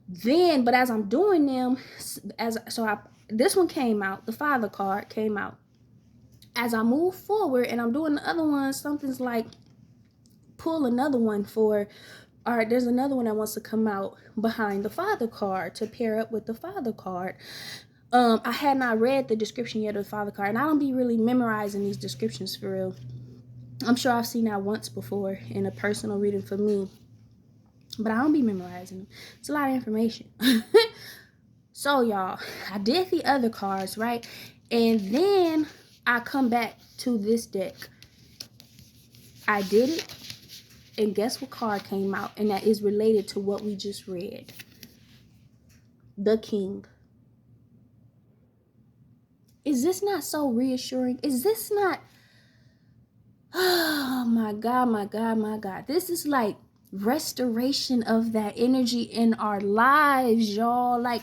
Then, but as I'm doing them, this one came out, the Father card came out. As I move forward and I'm doing the other one, something's like, pull another one for, all right, there's another one that wants to come out behind the Father card to pair up with the Father card. I had not read the description yet of the Father card, and I don't be really memorizing these descriptions for real. I'm sure I've seen that once before in a personal reading for me, but I don't be memorizing them. It's a lot of information. So y'all, I did the other cards, right? And then I come back to this deck. I did it, and guess what card came out? And that is related to what we just read. The King. Is this not so reassuring? Is this not, oh my God. This is like restoration of that energy in our lives, y'all. Like,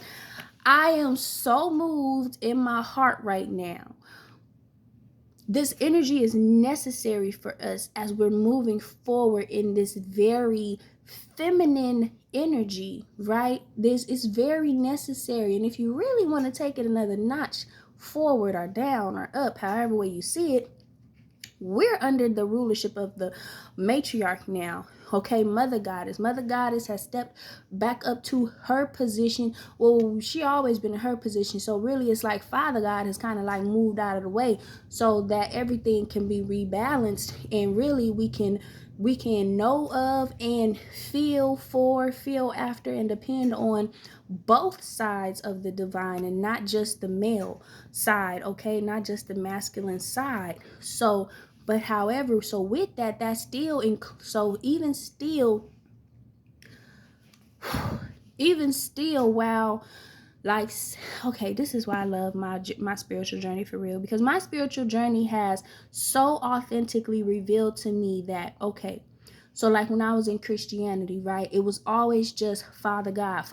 I am so moved in my heart right now. This energy is necessary for us as we're moving forward in this very feminine energy, right? This is very necessary. And if you really want to take it another notch forward or down or up, however way you see it, we're under the rulership of the matriarch now. Okay, Mother Goddess has stepped back up to her position. Well, she always been in her position. So really it's like Father God has kind of like moved out of the way so that everything can be rebalanced, and really we can know of and feel after and depend on both sides of the divine, and not just the male side, okay, not just the masculine side. So but however, so with that, that's still so even still while, like, okay, this is why I love my spiritual journey for real, because my spiritual journey has so authentically revealed to me that, okay, so like when I was in Christianity, right, it was always just Father God.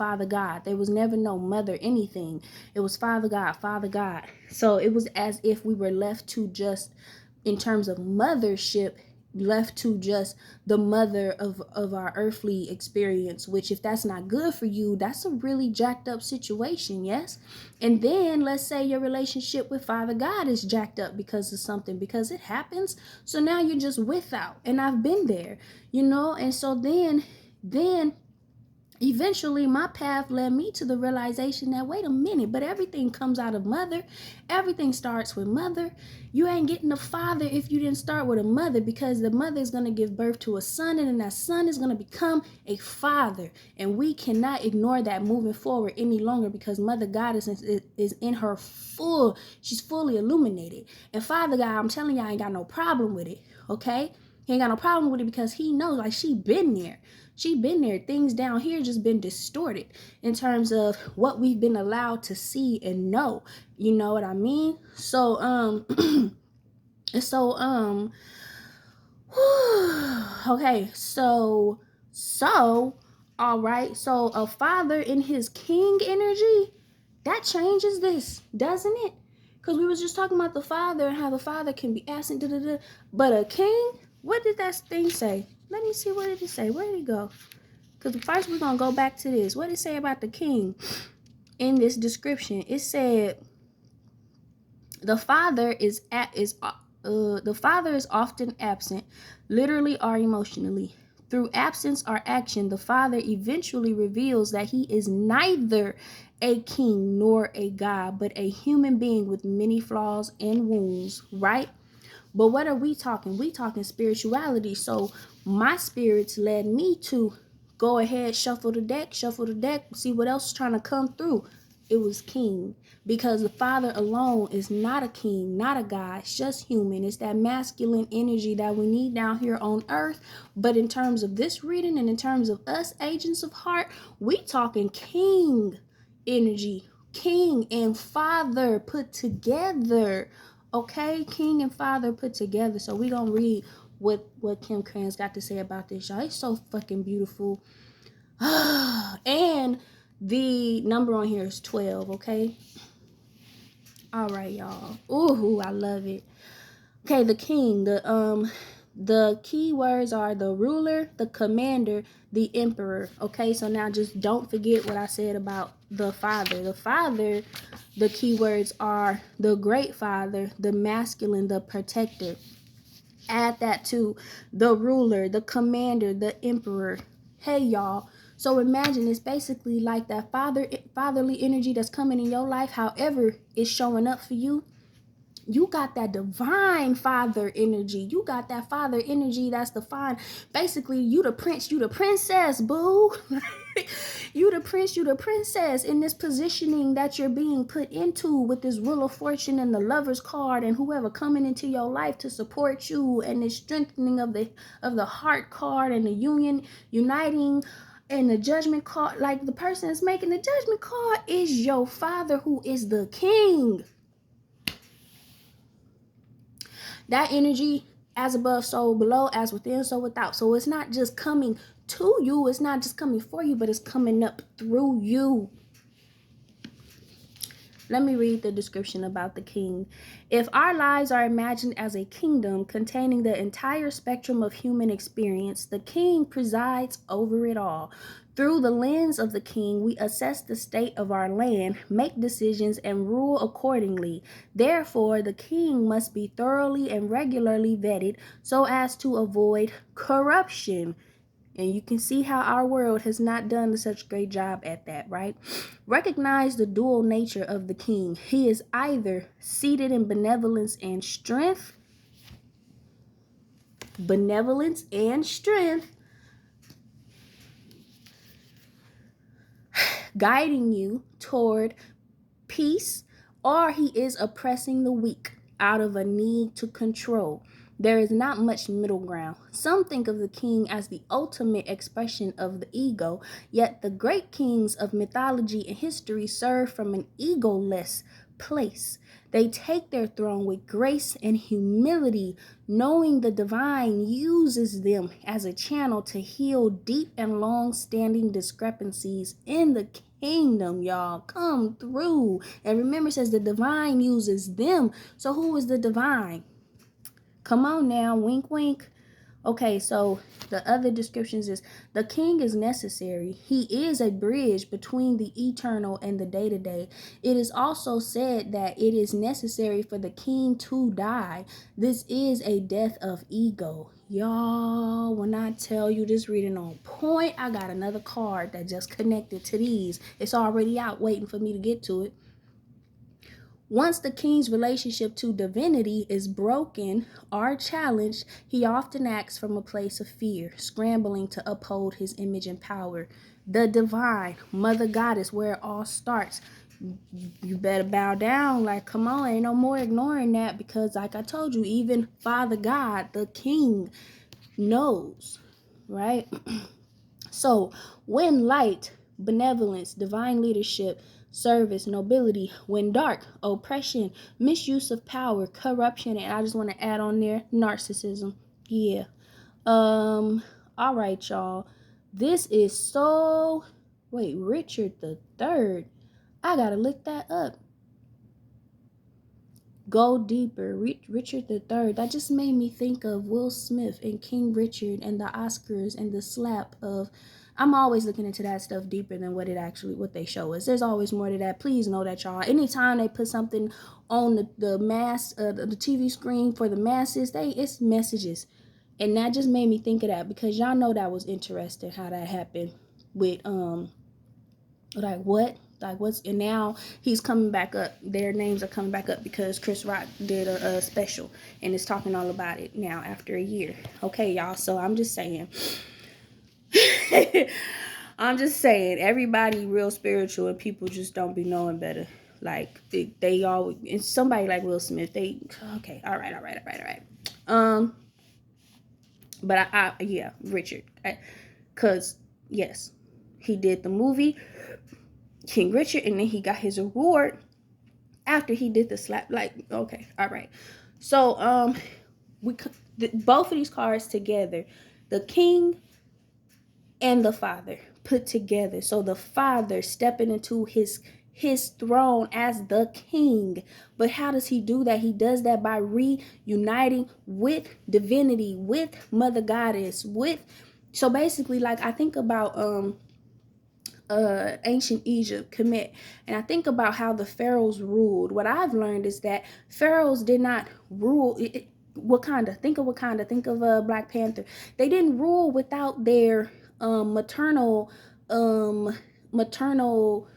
There was never no mother anything. It was Father God. So it was as if we were left to just, in terms of mothership, left to just the mother of our earthly experience, which if that's not good for you, that's a really jacked up situation. Yes. And then let's say your relationship with Father God is jacked up because of something, because it happens. So now you're just without, and I've been there, and so then eventually my path led me to the realization that, wait a minute, but everything comes out of mother. Everything starts with mother. You ain't getting a father if you didn't start with a mother, because the mother is going to give birth to a son, and then that son is going to become a father. And we cannot ignore that moving forward any longer, because Mother Goddess is in her she's fully illuminated. And Father God, I'm telling you, I ain't got no problem with it, okay? He ain't got no problem with it, because he knows, like, she been there. Things down here just been distorted in terms of what we've been allowed to see and know. You know what I mean? So, okay, so, all right. So a father in his king energy, that changes this, doesn't it? Because we was just talking about the father and how the father can be absent, but a king, what did that thing say? Let me see, what did it say? Where did it go? Because first we're going to go back to this. What did it say about the king in this description? It said, the father is often absent, literally or emotionally. Through absence or action, the father eventually reveals that he is neither a king nor a god, but a human being with many flaws and wounds, right? But what are we talking? We talking spirituality. So my spirits led me to go ahead, shuffle the deck, see what else is trying to come through. It was king, because the father alone is not a king, not a god, it's just human. It's that masculine energy that we need down here on earth. But in terms of this reading and in terms of us agents of heart, we talking king energy, king and father put together. Okay, king and father put together. So we gonna read what Kim Krans got to say about this, y'all. It's so fucking beautiful. And the number on here is 12, okay? All right, y'all. Ooh, I love it. Okay, the king, the key words are the ruler, the commander, the emperor. Okay, so now just don't forget what I said about the father. The father, the key words are the great father, the masculine, the protector. Add that to the ruler, the commander, the emperor. Hey, y'all. So imagine it's basically like that fatherly energy that's coming in your life. However, it's showing up for you. You got that divine father energy. You got that father energy that's divine. Basically, you the prince, you the princess, boo. You the prince, you the princess in this positioning that you're being put into with this Wheel of Fortune and the Lover's card and whoever coming into your life to support you, and the strengthening of the heart card and the uniting and the judgment card. Like, the person that's making the judgment card is your father, who is the king. That energy, as above, so below, as within, so without. So it's not just coming to you, it's not just coming for you, but it's coming up through you. Let me read the description about the king. If our lives are imagined as a kingdom containing the entire spectrum of human experience, the king presides over it all. Through the lens of the king, we assess the state of our land, make decisions, and rule accordingly. Therefore, the king must be thoroughly and regularly vetted so as to avoid corruption. And you can see how our world has not done such a great job at that, right? Recognize the dual nature of the king. He is either seated in benevolence and strength, guiding you toward peace, or he is oppressing the weak out of a need to control. There is not much middle ground. Some think of the king as the ultimate expression of the ego, yet the great kings of mythology and history serve from an egoless place. They take their throne with grace and humility, knowing the divine uses them as a channel to heal deep and long-standing discrepancies in the kingdom. Y'all, come through. And remember, it says the divine uses them. So who is the divine? Come on now, wink wink. Okay, so the other descriptions is the king is necessary. He is a bridge between the eternal and the day-to-day. It is also said that it is necessary for the king to die. This is a death of ego. Y'all, when I tell you this reading on point, I got another card that just connected to these. It's already out waiting for me to get to it. Once the king's relationship to divinity is broken or challenged, he often acts from a place of fear, scrambling to uphold his image and power. The divine, mother goddess, where it all starts. You better bow down. Like, come on, ain't no more ignoring that, because like I told you, even Father God, the king, knows, right? So when light, benevolence, divine leadership, service, nobility, when dark, oppression, misuse of power, corruption, and I just want to add on there, narcissism. Yeah. All right, y'all. This is so, wait, Richard the Third. I gotta look that up. Go deeper. Richard the Third. That just made me think of Will Smith and King Richard and the Oscars and the slap of. I'm always looking into that stuff deeper than what they show us. There's always more to that. Please know that, y'all. Anytime they put something on the mass, the TV screen for the masses, it's messages, and that just made me think of that, because y'all know that was interesting how that happened with what's, and now he's coming back up. Their names are coming back up because Chris Rock did a special and is talking all about it now after a year. Okay, y'all, so I'm just saying everybody real spiritual and people just don't be knowing better. Like they all, and somebody like Will Smith, okay, all right. But yeah, Richard, because yes, he did the movie King Richard, and then he got his award after he did the slap. Like, okay, all right. So both of these cards together, the king and the father put together. So the father stepping into his throne as the king. But how does he do that? He does that by reuniting with divinity, with Mother Goddess, with, so basically, like, I think about ancient Egypt, Kemet, and I think about how the pharaohs ruled. What I've learned is that pharaohs did not rule Wakanda. Think of Wakanda. Think of Black Panther. They didn't rule without their maternal maternal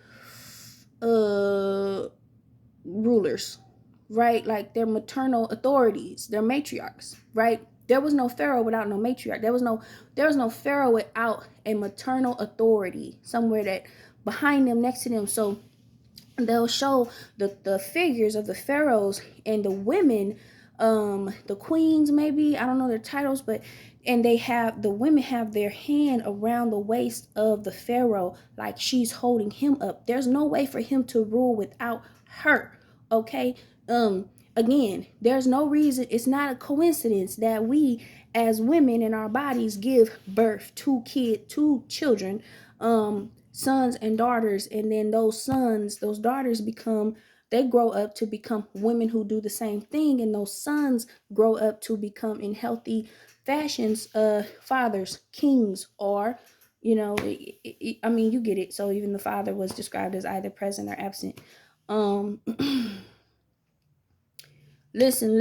rulers, right? Like their maternal authorities, their matriarchs, right? There was no pharaoh without no matriarch. There was no pharaoh without a maternal authority somewhere that behind them, next to them. So they'll show the figures of the pharaohs and the women, the queens, maybe, I don't know their titles, but and the women have their hand around the waist of the pharaoh, like she's holding him up. There's no way for him to rule without her. Okay. Again, there's no reason, it's not a coincidence that we as women in our bodies give birth to children, sons and daughters, and then those daughters they grow up to become women who do the same thing, and those sons grow up to become, in healthy fashions, fathers, kings, or I mean, you get it. So even the father was described as either present or absent. um Listen.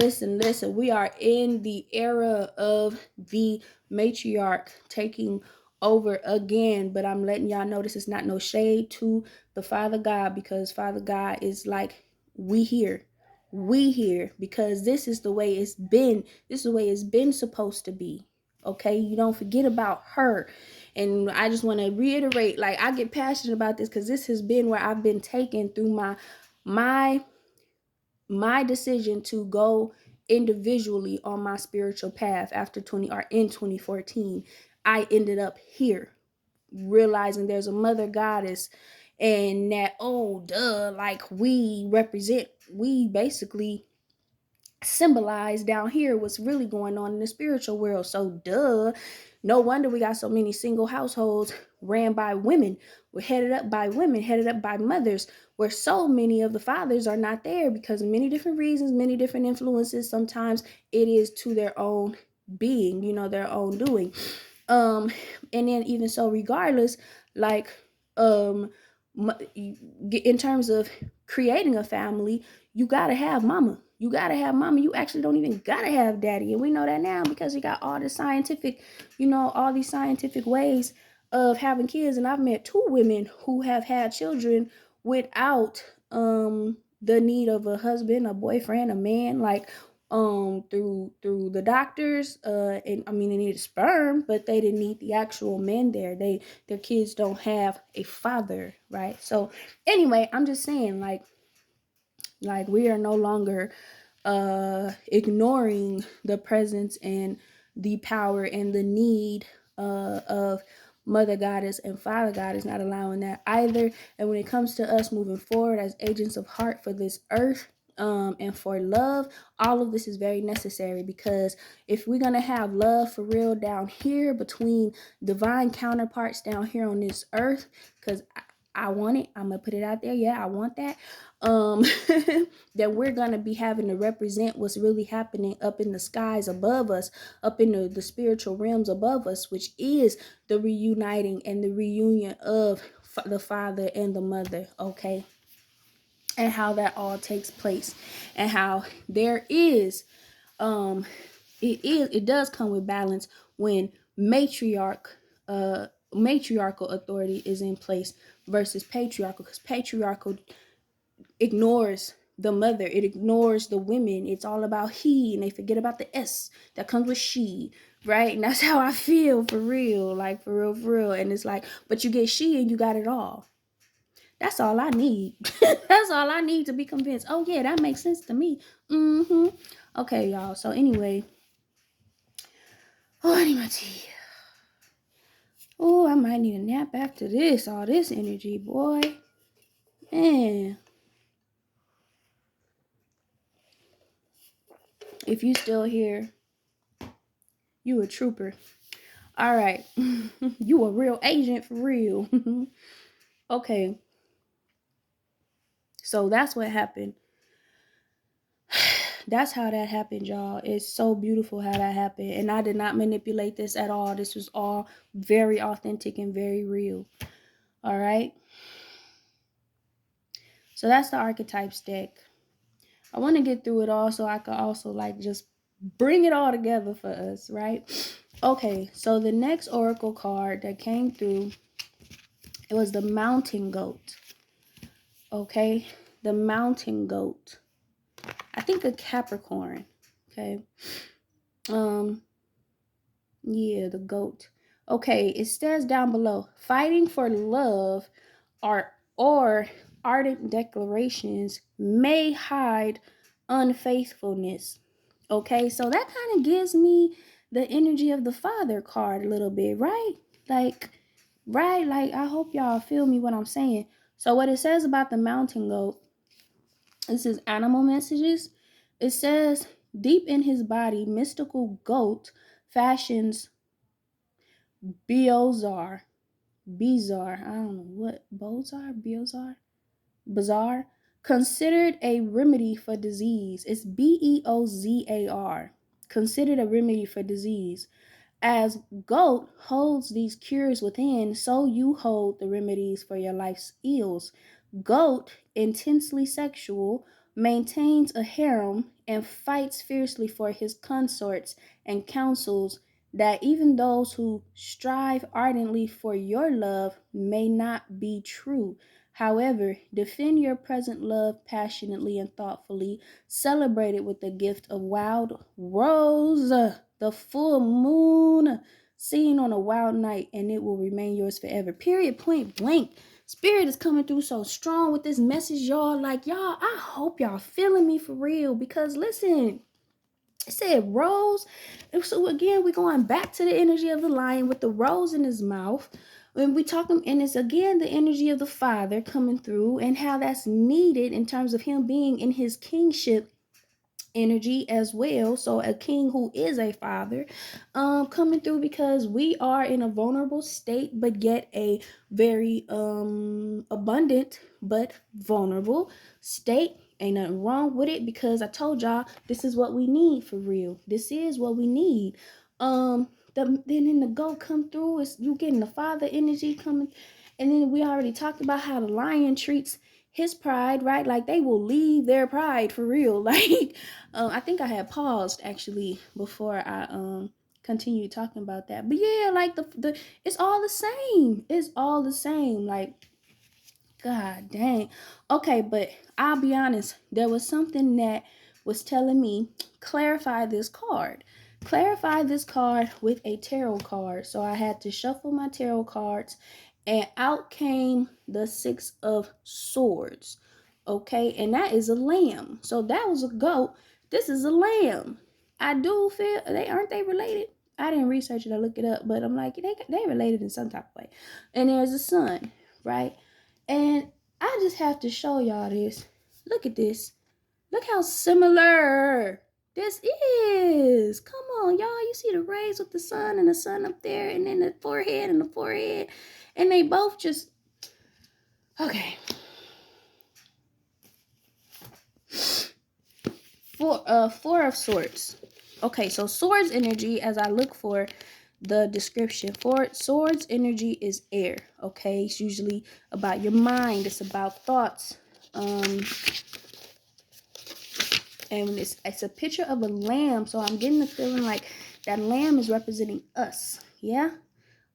We are in the era of the matriarch taking over again. But I'm letting y'all know this is not no shade to the Father God, because Father God is like, we here. We here because this is the way it's been. This is the way it's been supposed to be. Okay, you don't forget about her. And I just want to reiterate, like, I get passionate about this because this has been where I've been taken through my decision to go individually on my spiritual path after in 2014. I ended up here realizing there's a Mother Goddess, and that, oh duh, like we basically symbolize down here what's really going on in the spiritual world. So duh, no wonder we got so many single households ran by women. We're headed up by women, headed up by mothers, where so many of the fathers are not there because of many different reasons, many different influences. Sometimes it is to their own being, their own doing. And then even so, regardless, like, in terms of creating a family, you gotta have mama. You gotta have mama. You actually don't even gotta have daddy. And we know that now because we got all the scientific, all these scientific ways of having kids. And I've met 2 women who have had children without the need of a husband, a boyfriend, a man, like through the doctors. And I mean, they needed sperm, but they didn't need the actual men there. Their kids don't have a father, right? So anyway, I'm just saying, like we are no longer ignoring the presence and the power and the need of Mother Goddess and Father Goddess, not allowing that either. And when it comes to us moving forward as agents of heart for this earth, and for love, all of this is very necessary, because if we're going to have love for real down here between divine counterparts down here on this earth, because I want it, I'm going to put it out there, yeah, I want that, that we're going to be having to represent what's really happening up in the skies above us, up in the spiritual realms above us, which is the reuniting and the reunion of the father and the mother, okay? And how that all takes place, and how there is it does come with balance when matriarchal authority is in place versus patriarchal, because patriarchal ignores the mother, it ignores the women. It's all about he, and they forget about the s that comes with she, right? And that's how I feel, for real, like for real. And it's like, but you get she and you got it all. That's all I need. That's all I need to be convinced. Oh yeah, that makes sense to me. Okay, y'all. So anyway, I need my tea. Oh, I might need a nap after this. All this energy, boy. Man. If you still here, you a trooper. All right. You a real agent for real. Okay. So that's what happened. That's how that happened, y'all. It's so beautiful how that happened. And I did not manipulate this at all. This was all very authentic and very real. All right. So that's the archetypes deck. I want to get through it all so I could also like just bring it all together for us, right? Okay, so the next oracle card that came through, it was the mountain goat. Okay, the mountain goat. I think a Capricorn. Okay. Yeah, the goat. Okay, it says down below, fighting for love or ardent declarations may hide unfaithfulness. Okay, so that kind of gives me the energy of the father card a little bit, right? Like, right? Like, I hope y'all feel me what I'm saying. So what it says about the mountain goat, this is animal messages. It says, deep in his body, mystical goat fashions Beozar. Bizarre. I don't know what. Bozar? Beozar? Bizarre. Considered a remedy for disease. It's Beozar. Considered a remedy for disease. As goat holds these cures within, so you hold the remedies for your life's ills. Goat, intensely sexual, maintains a harem and fights fiercely for his consorts and counsels that even those who strive ardently for your love may not be true. However, defend your present love passionately and thoughtfully. Celebrate it with the gift of wild rose, the full moon seen on a wild night, and it will remain yours forever. Period, point blank. Spirit is coming through so strong with this message, y'all. Like, y'all, I hope y'all feeling me for real. Because listen, it said rose. So again, we're going back to the energy of the lion with the rose in his mouth. When we talking, and it's again the energy of the father coming through, and how that's needed in terms of him being in his kingship energy as well. So a king who is a father coming through, because we are in a vulnerable state, but yet a very abundant but vulnerable state. Ain't nothing wrong with it, because I told y'all this is what we need for real. This is what we need. Then in the go come through is you getting the father energy coming. And then we already talked about how the lion treats his pride, right? Like they will leave their pride for real. Like I think I had paused actually before I continued talking about that. But yeah, like the it's all the same. It's all the same. Like, God dang. Okay, but I'll be honest, there was something that was telling me clarify this card. Clarify this card with a tarot card. So I had to shuffle my tarot cards, and out came the Six of Swords. Okay, and that is a lamb. So that was a goat. This is a lamb. I do feel they related. I didn't research it or look it up, but I'm like they related in some type of way. And there's a sun, right? And I just have to show y'all this. Look at this. Look how similar this is. Come on, y'all. You see the rays with the sun and the sun up there, and then the forehead and the forehead. And they both just... Okay. Four of Swords. Okay, so Swords energy, as I look for the description for it, Swords energy is air. Okay, it's usually about your mind. It's about thoughts. And it's a picture of a lamb, so I'm getting the feeling like that lamb is representing us. Yeah.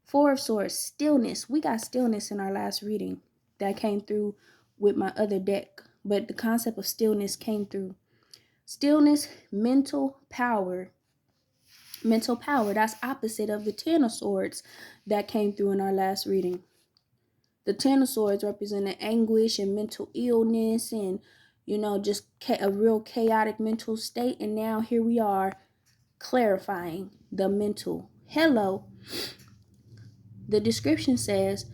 Four of Swords, stillness. We got stillness in our last reading that came through with my other deck, but the concept of stillness came through. Stillness, mental power. Mental power, that's opposite of the Ten of Swords that came through in our last reading. The Ten of Swords represented anguish and mental illness and, you know, just a real chaotic mental state. And now here we are clarifying the mental. Hello. The description says,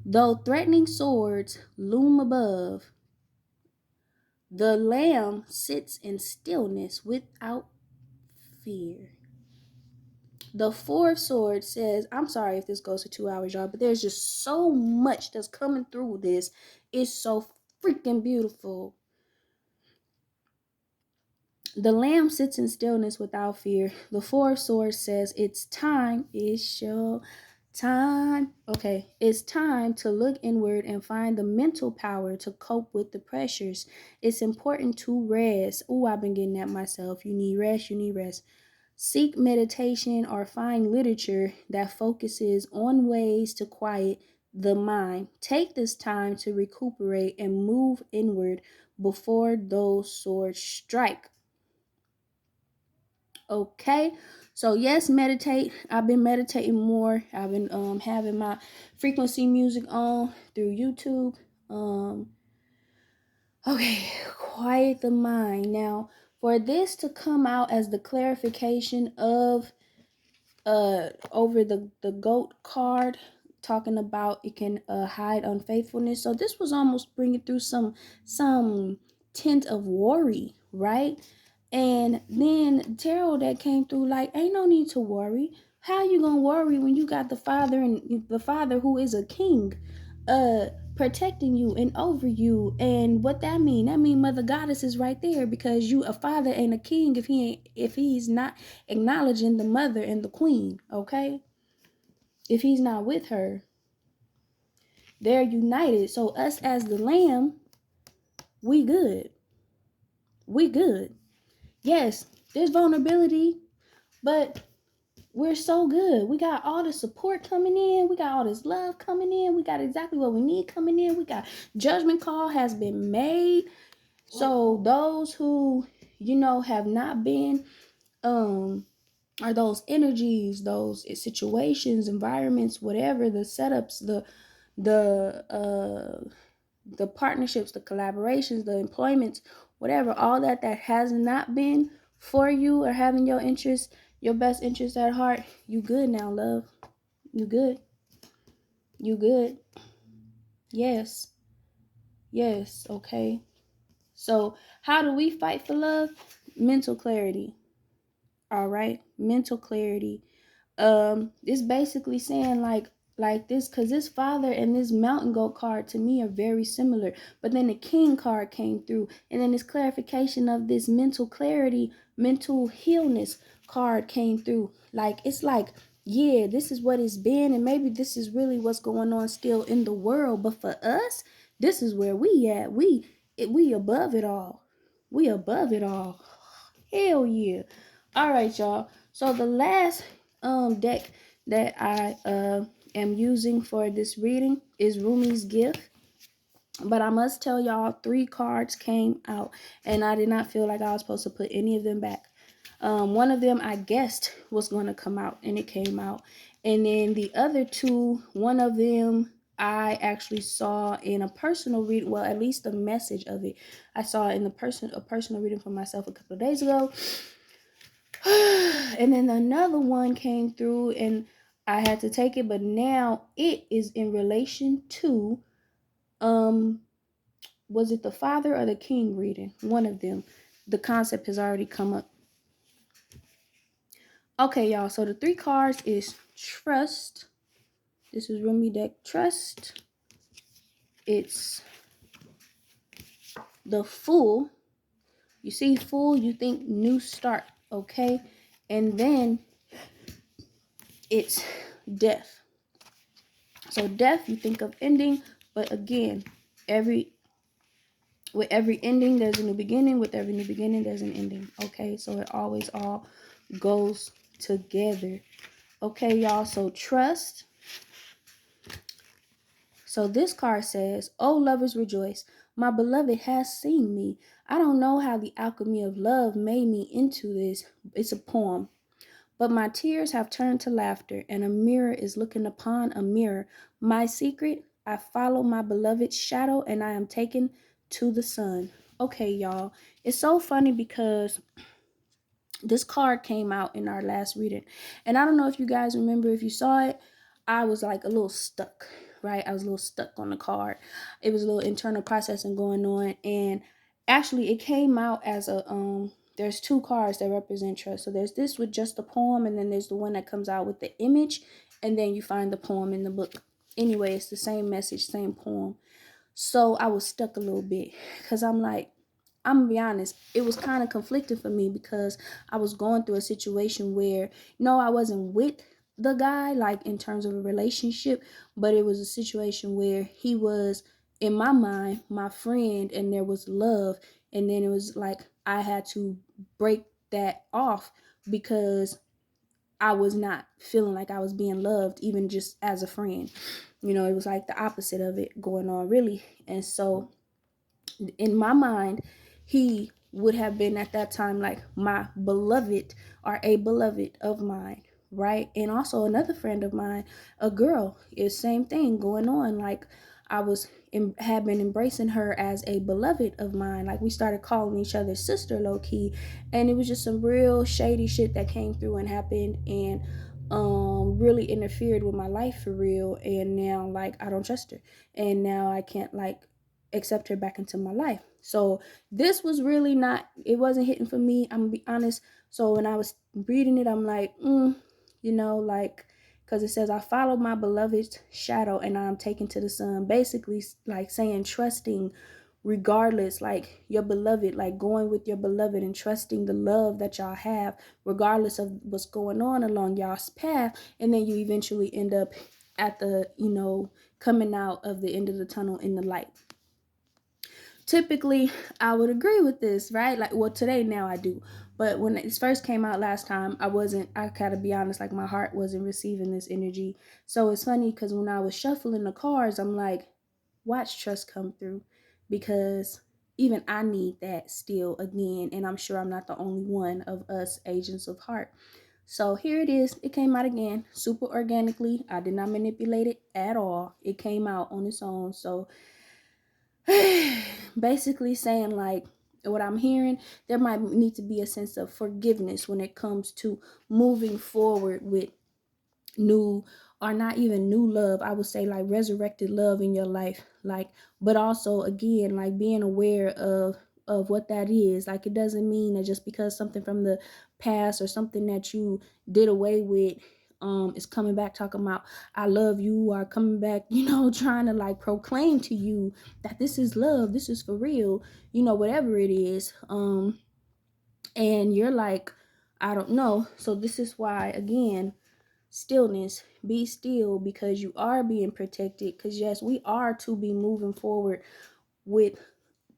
though threatening swords loom above, the lamb sits in stillness without fear. The fourth sword says, I'm sorry if this goes to 2 hours, y'all, but there's just so much that's coming through this. It's so freaking beautiful. The lamb sits in stillness without fear. The fourth sword says, it's time. It's your time. Okay, it's time to look inward and find the mental power to cope with the pressures. It's important to rest. Oh, I've been getting that myself. You need rest. You need rest. Seek meditation or find literature that focuses on ways to quiet the mind. Take this time to recuperate and move inward before those swords strike. Okay, so yes, meditate. I've been meditating more. I've been having my frequency music on through YouTube. Okay, quiet the mind. Now, for this to come out as the clarification of over the goat card, talking about it can hide unfaithfulness, so this was almost bringing through some tint of worry, right? And then tarot that came through, like, ain't no need to worry. How you gonna worry when you got the father, and the father who is a king protecting you and over you? And what that mean? That mean mother goddess is right there, because you, a father ain't a king if he's not acknowledging the mother and the queen. Okay, if he's not with her, they're united. So us as the lamb, we good. We good. Yes, there's vulnerability, but we're so good. We got all the support coming in. We got all this love coming in. We got exactly what we need coming in. We got judgment call has been made. So those who, have not been, are those energies, those situations, environments, whatever, the setups, the partnerships, the collaborations, the employments, whatever, all that has not been for you or having your interest, your best interest at heart, you good now, love. You good. You good. Yes. Yes. Okay. So how do we fight for love? Mental clarity. All right. Mental clarity. It's basically saying like this, because this father and this mountain goat card to me are very similar, but then the king card came through, and then this clarification of this mental clarity, mental healness card came through. Like, it's like, yeah, this is what it's been, and maybe this is really what's going on still in the world, but for us, this is where we at. We above it all. We above it all. Hell yeah. All right, y'all. So the last deck that I am using for this reading is Rumi's Gift. But I must tell y'all, 3 cards came out, and I did not feel like I was supposed to put any of them back. One of them I guessed was going to come out, and it came out. And then the other 2, one of them I actually saw in a personal reading. Well, at least the message of it I saw in a personal reading for myself a couple of days ago. And then another one came through, and I had to take it, but now it is in relation to was it the father or the king reading? One of them. The concept has already come up. Okay, y'all. So the 3 cards is trust. This is Rumi deck. Trust. It's the Fool. You see Fool, you think new start. Okay. And then it's Death. So death, you think of ending, but again, with every ending, there's a new beginning. With every new beginning, there's an ending. Okay, so it always all goes together. Okay, y'all, so trust. So this card says, "Oh, lovers rejoice. My beloved has seen me. I don't know how the alchemy of love made me into this." It's a poem. "But my tears have turned to laughter, and a mirror is looking upon a mirror. My secret, I follow my beloved's shadow, and I am taken to the sun." Okay, y'all. It's so funny because this card came out in our last reading. And I don't know if you guys remember, if you saw it, I was like a little stuck, right? I was a little stuck on the card. It was a little internal processing going on. And actually, it came out as a there's two cards that represent trust. So there's this with just the poem, and then there's the one that comes out with the image, and then you find the poem in the book. Anyway, it's the same message, same poem. So I was stuck a little bit because I'm like, I'm gonna be honest, it was kind of conflicting for me because I was going through a situation where, no, I wasn't with the guy, like in terms of a relationship, but it was a situation where he was, in my mind, my friend, and there was love. And then it was like I had to break that off because I was not feeling like I was being loved, even just as a friend. You know, it was like the opposite of it going on, really. And so in my mind, he would have been at that time like my beloved or a beloved of mine, right? And also another friend of mine, a girl, is same thing going on. Like I had been embracing her as a beloved of mine. Like we started calling each other sister, low key, and it was just some real shady shit that came through and happened, and really interfered with my life for real. And now like I don't trust her, and now I can't like accept her back into my life. So this was really not, it wasn't hitting for me, I'm gonna be honest. So when I was reading it, I'm like, you know, like, because it says, I follow my beloved's shadow and I'm taken to the sun. Basically, like saying trusting regardless, like your beloved, like going with your beloved and trusting the love that y'all have, regardless of what's going on along y'all's path. And then you eventually end up at the, you know, coming out of the end of the tunnel in the light. Typically I would agree with this, right? Like, well, today now I do, but when it first came out last time, I gotta be honest, like my heart wasn't receiving this energy. So it's funny because when I was shuffling the cards, I'm like, watch trust come through, because even I need that still again, and I'm sure I'm not the only one of us agents of heart. So here it is. It came out again super organically. I did not manipulate it at all. It came out on its own. So basically saying like, what I'm hearing, there might need to be a sense of forgiveness when it comes to moving forward with new, or not even new love, I would say like resurrected love in your life. Like, but also again, like being aware of what that is. Like it doesn't mean that just because something from the past or something that you did away with is coming back talking about I love you, or coming back, you know, trying to like proclaim to you that this is love, this is for real, you know, whatever it is. And you're like, I don't know. So this is why, again, stillness, be still, because you are being protected. Because yes, we are to be moving forward with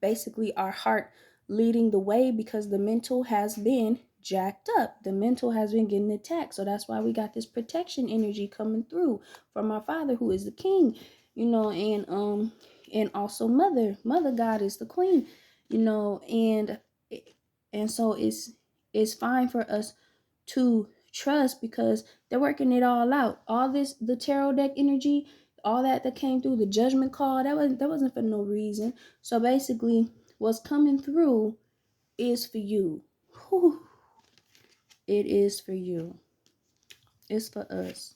basically our heart leading the way, because the mental has been jacked up, the mental has been getting attacked. So that's why we got this protection energy coming through from our Father, who is the king, you know. And also mother God is the queen, you know. And so it's fine for us to trust, because they're working it all out. All this, the tarot deck energy, all that came through, the judgment call, that wasn't for no reason. So basically, what's coming through is for you. Whew. It is for you. It's for us.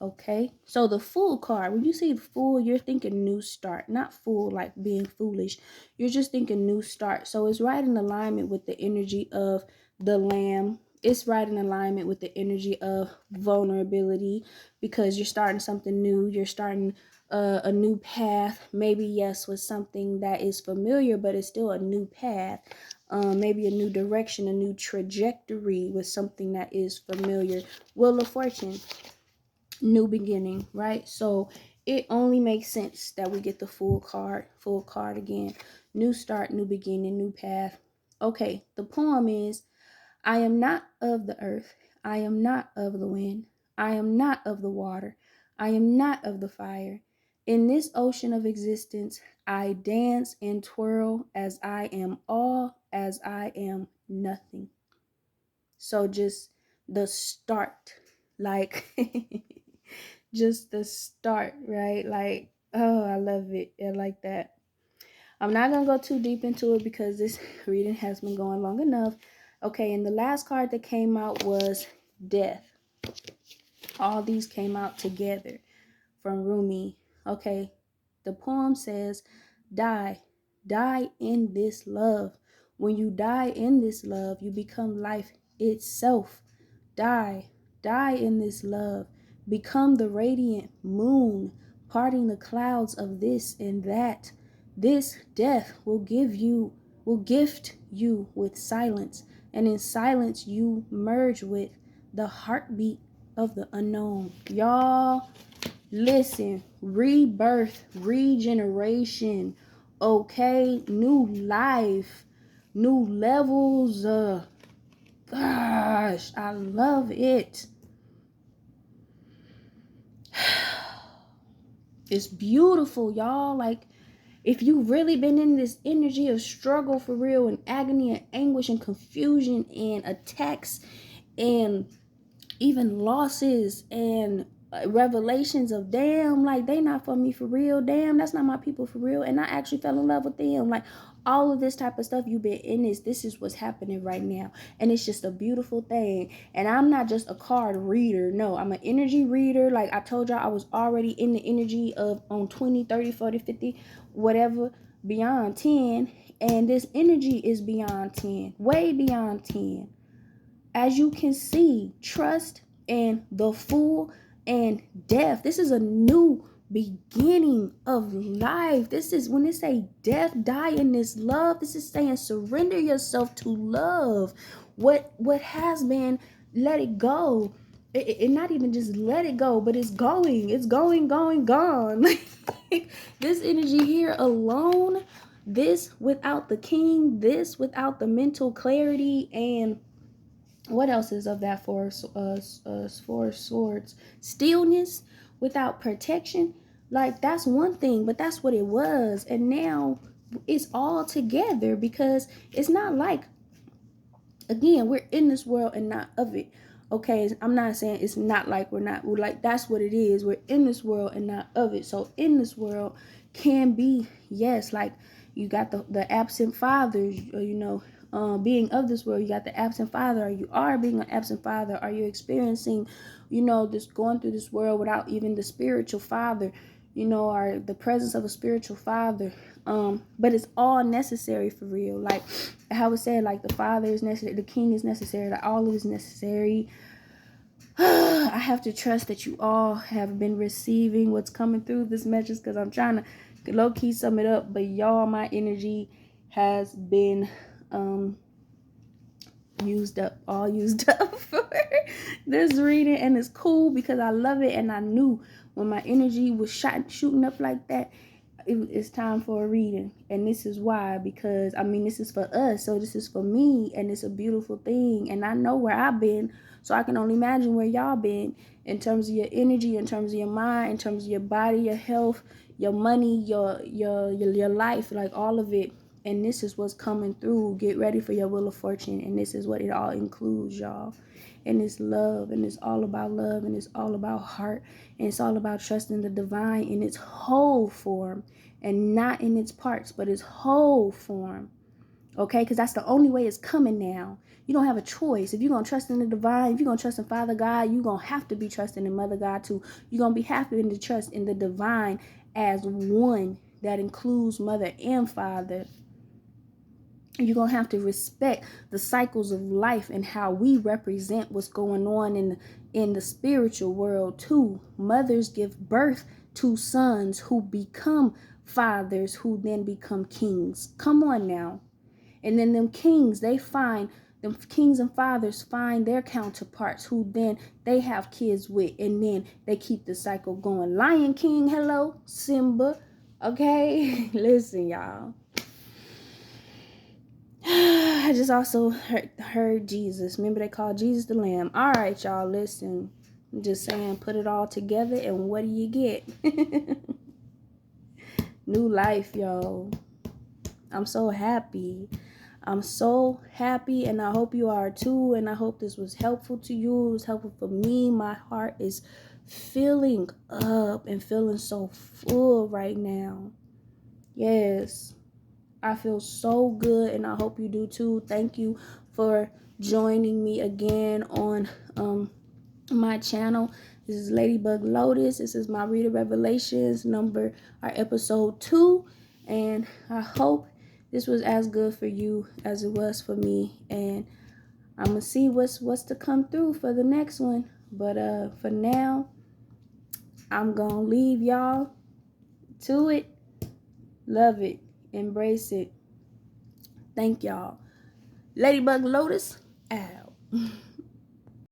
Okay, so the Fool card, when you see the Fool, you're thinking new start, not fool like being foolish. You're just thinking new start. So it's right in alignment with the energy of the Lamb. It's right in alignment with the energy of vulnerability, because you're starting something new. You're starting a new path. Maybe, yes, with something that is familiar, but it's still a new path. Maybe a new direction, a new trajectory with something that is familiar. Wheel of Fortune, new beginning, right? So it only makes sense that we get the full card again. New start, new beginning, new path. Okay, the poem is, I am not of the earth, I am not of the wind, I am not of the water, I am not of the fire. In this ocean of existence, I dance and twirl as I am all, as I am nothing. So just the start, like just the start, right? Like, oh, I love it. I like that. I'm not going to go too deep into it because this reading has been going long enough. Okay, and the last card that came out was Death. All these came out together from Rumi. Okay, the poem says, die, die in this love. When you die in this love, you become life itself. Die in this love. Become the radiant moon, parting the clouds of this and that. This death will gift you with silence, and in silence you merge with the heartbeat of the unknown. Y'all, listen, rebirth, regeneration, okay, new life, new levels. Gosh, I love it. It's beautiful, y'all. Like, if you've really been in this energy of struggle for real, and agony and anguish and confusion and attacks and even losses and revelations of, damn, like, they not for me for real, damn, that's not my people for real, and I actually fell in love with them, like, all of this type of stuff, you've been in this is what's happening right now, and it's just a beautiful thing. And I'm not just a card reader, no, I'm an energy reader. Like I told y'all, I was already in the energy of on 20, 30, 40, 50, whatever, beyond 10, and this energy is beyond 10, way beyond 10. As you can see, trust and the fool and death. This is a new beginning of life. This is when they say death, die in this love. This is saying surrender yourself to love. What has been, let it go. It not even just let it go, but it's going. It's going, gone. This energy here alone, this without the king, this without the mental clarity, and what else is of that four swords? Stillness without protection. Like, that's one thing, but that's what it was. And now it's all together, because it's not like, again, we're in this world and not of it. Okay, I'm not saying it's not like we're like, that's what it is. We're in this world and not of it. So in this world can be, yes, like you got the absent fathers, being of this world. You got the absent father, or you are being an absent father. Are you experiencing, this going through this world without even the spiritual father, or the presence of a spiritual father? But it's all necessary for real. Like how it said, like the father is necessary, the king is necessary, like all of it is necessary. I have to trust that you all have been receiving what's coming through this message, because I'm trying to low-key sum it up, but y'all, my energy has been used up for this reading, and it's cool because I love it, and I knew when my energy was shooting up like that, it's time for a reading. And this is why, because this is for us, so this is for me, and it's a beautiful thing. And I know where I've been, so I can only imagine where y'all been, in terms of your energy, in terms of your mind, in terms of your body, your health, your money, your life, like all of it. And this is what's coming through. Get ready for your wheel of fortune, and this is what it all includes, y'all. And it's love, and it's all about love, and it's all about heart, and it's all about trusting the divine in its whole form, and not in its parts, but its whole form. Okay, because that's the only way it's coming now. You don't have a choice. If you're going to trust in the divine, if you're going to trust in Father God, you're going to have to be trusting in Mother God too. You're going to be happy to trust in the divine as one that includes Mother and Father. You're going to have to respect the cycles of life and how we represent what's going on in the spiritual world too. Mothers give birth to sons who become fathers, who then become kings. Come on now. And then them kings and fathers find their counterparts, who then they have kids with, and then they keep the cycle going. Lion King, hello, Simba. Okay, listen, y'all. I just also heard Jesus. Remember, they call Jesus the Lamb. All right, y'all, listen. I'm just saying, put it all together, and what do you get? New life, y'all. I'm so happy. I'm so happy, and I hope you are too, and I hope this was helpful to you. It was helpful for me. My heart is filling up and feeling so full right now. Yes. I feel so good, and I hope you do too. Thank you for joining me again on my channel. This is Ladybug Lotus. This is my Reader Revelations episode 2, and I hope this was as good for you as it was for me, and I'm gonna see what's to come through for the next one. But for now, I'm gonna leave y'all to it. Love it, embrace it. Thank y'all. Ladybug Lotus out.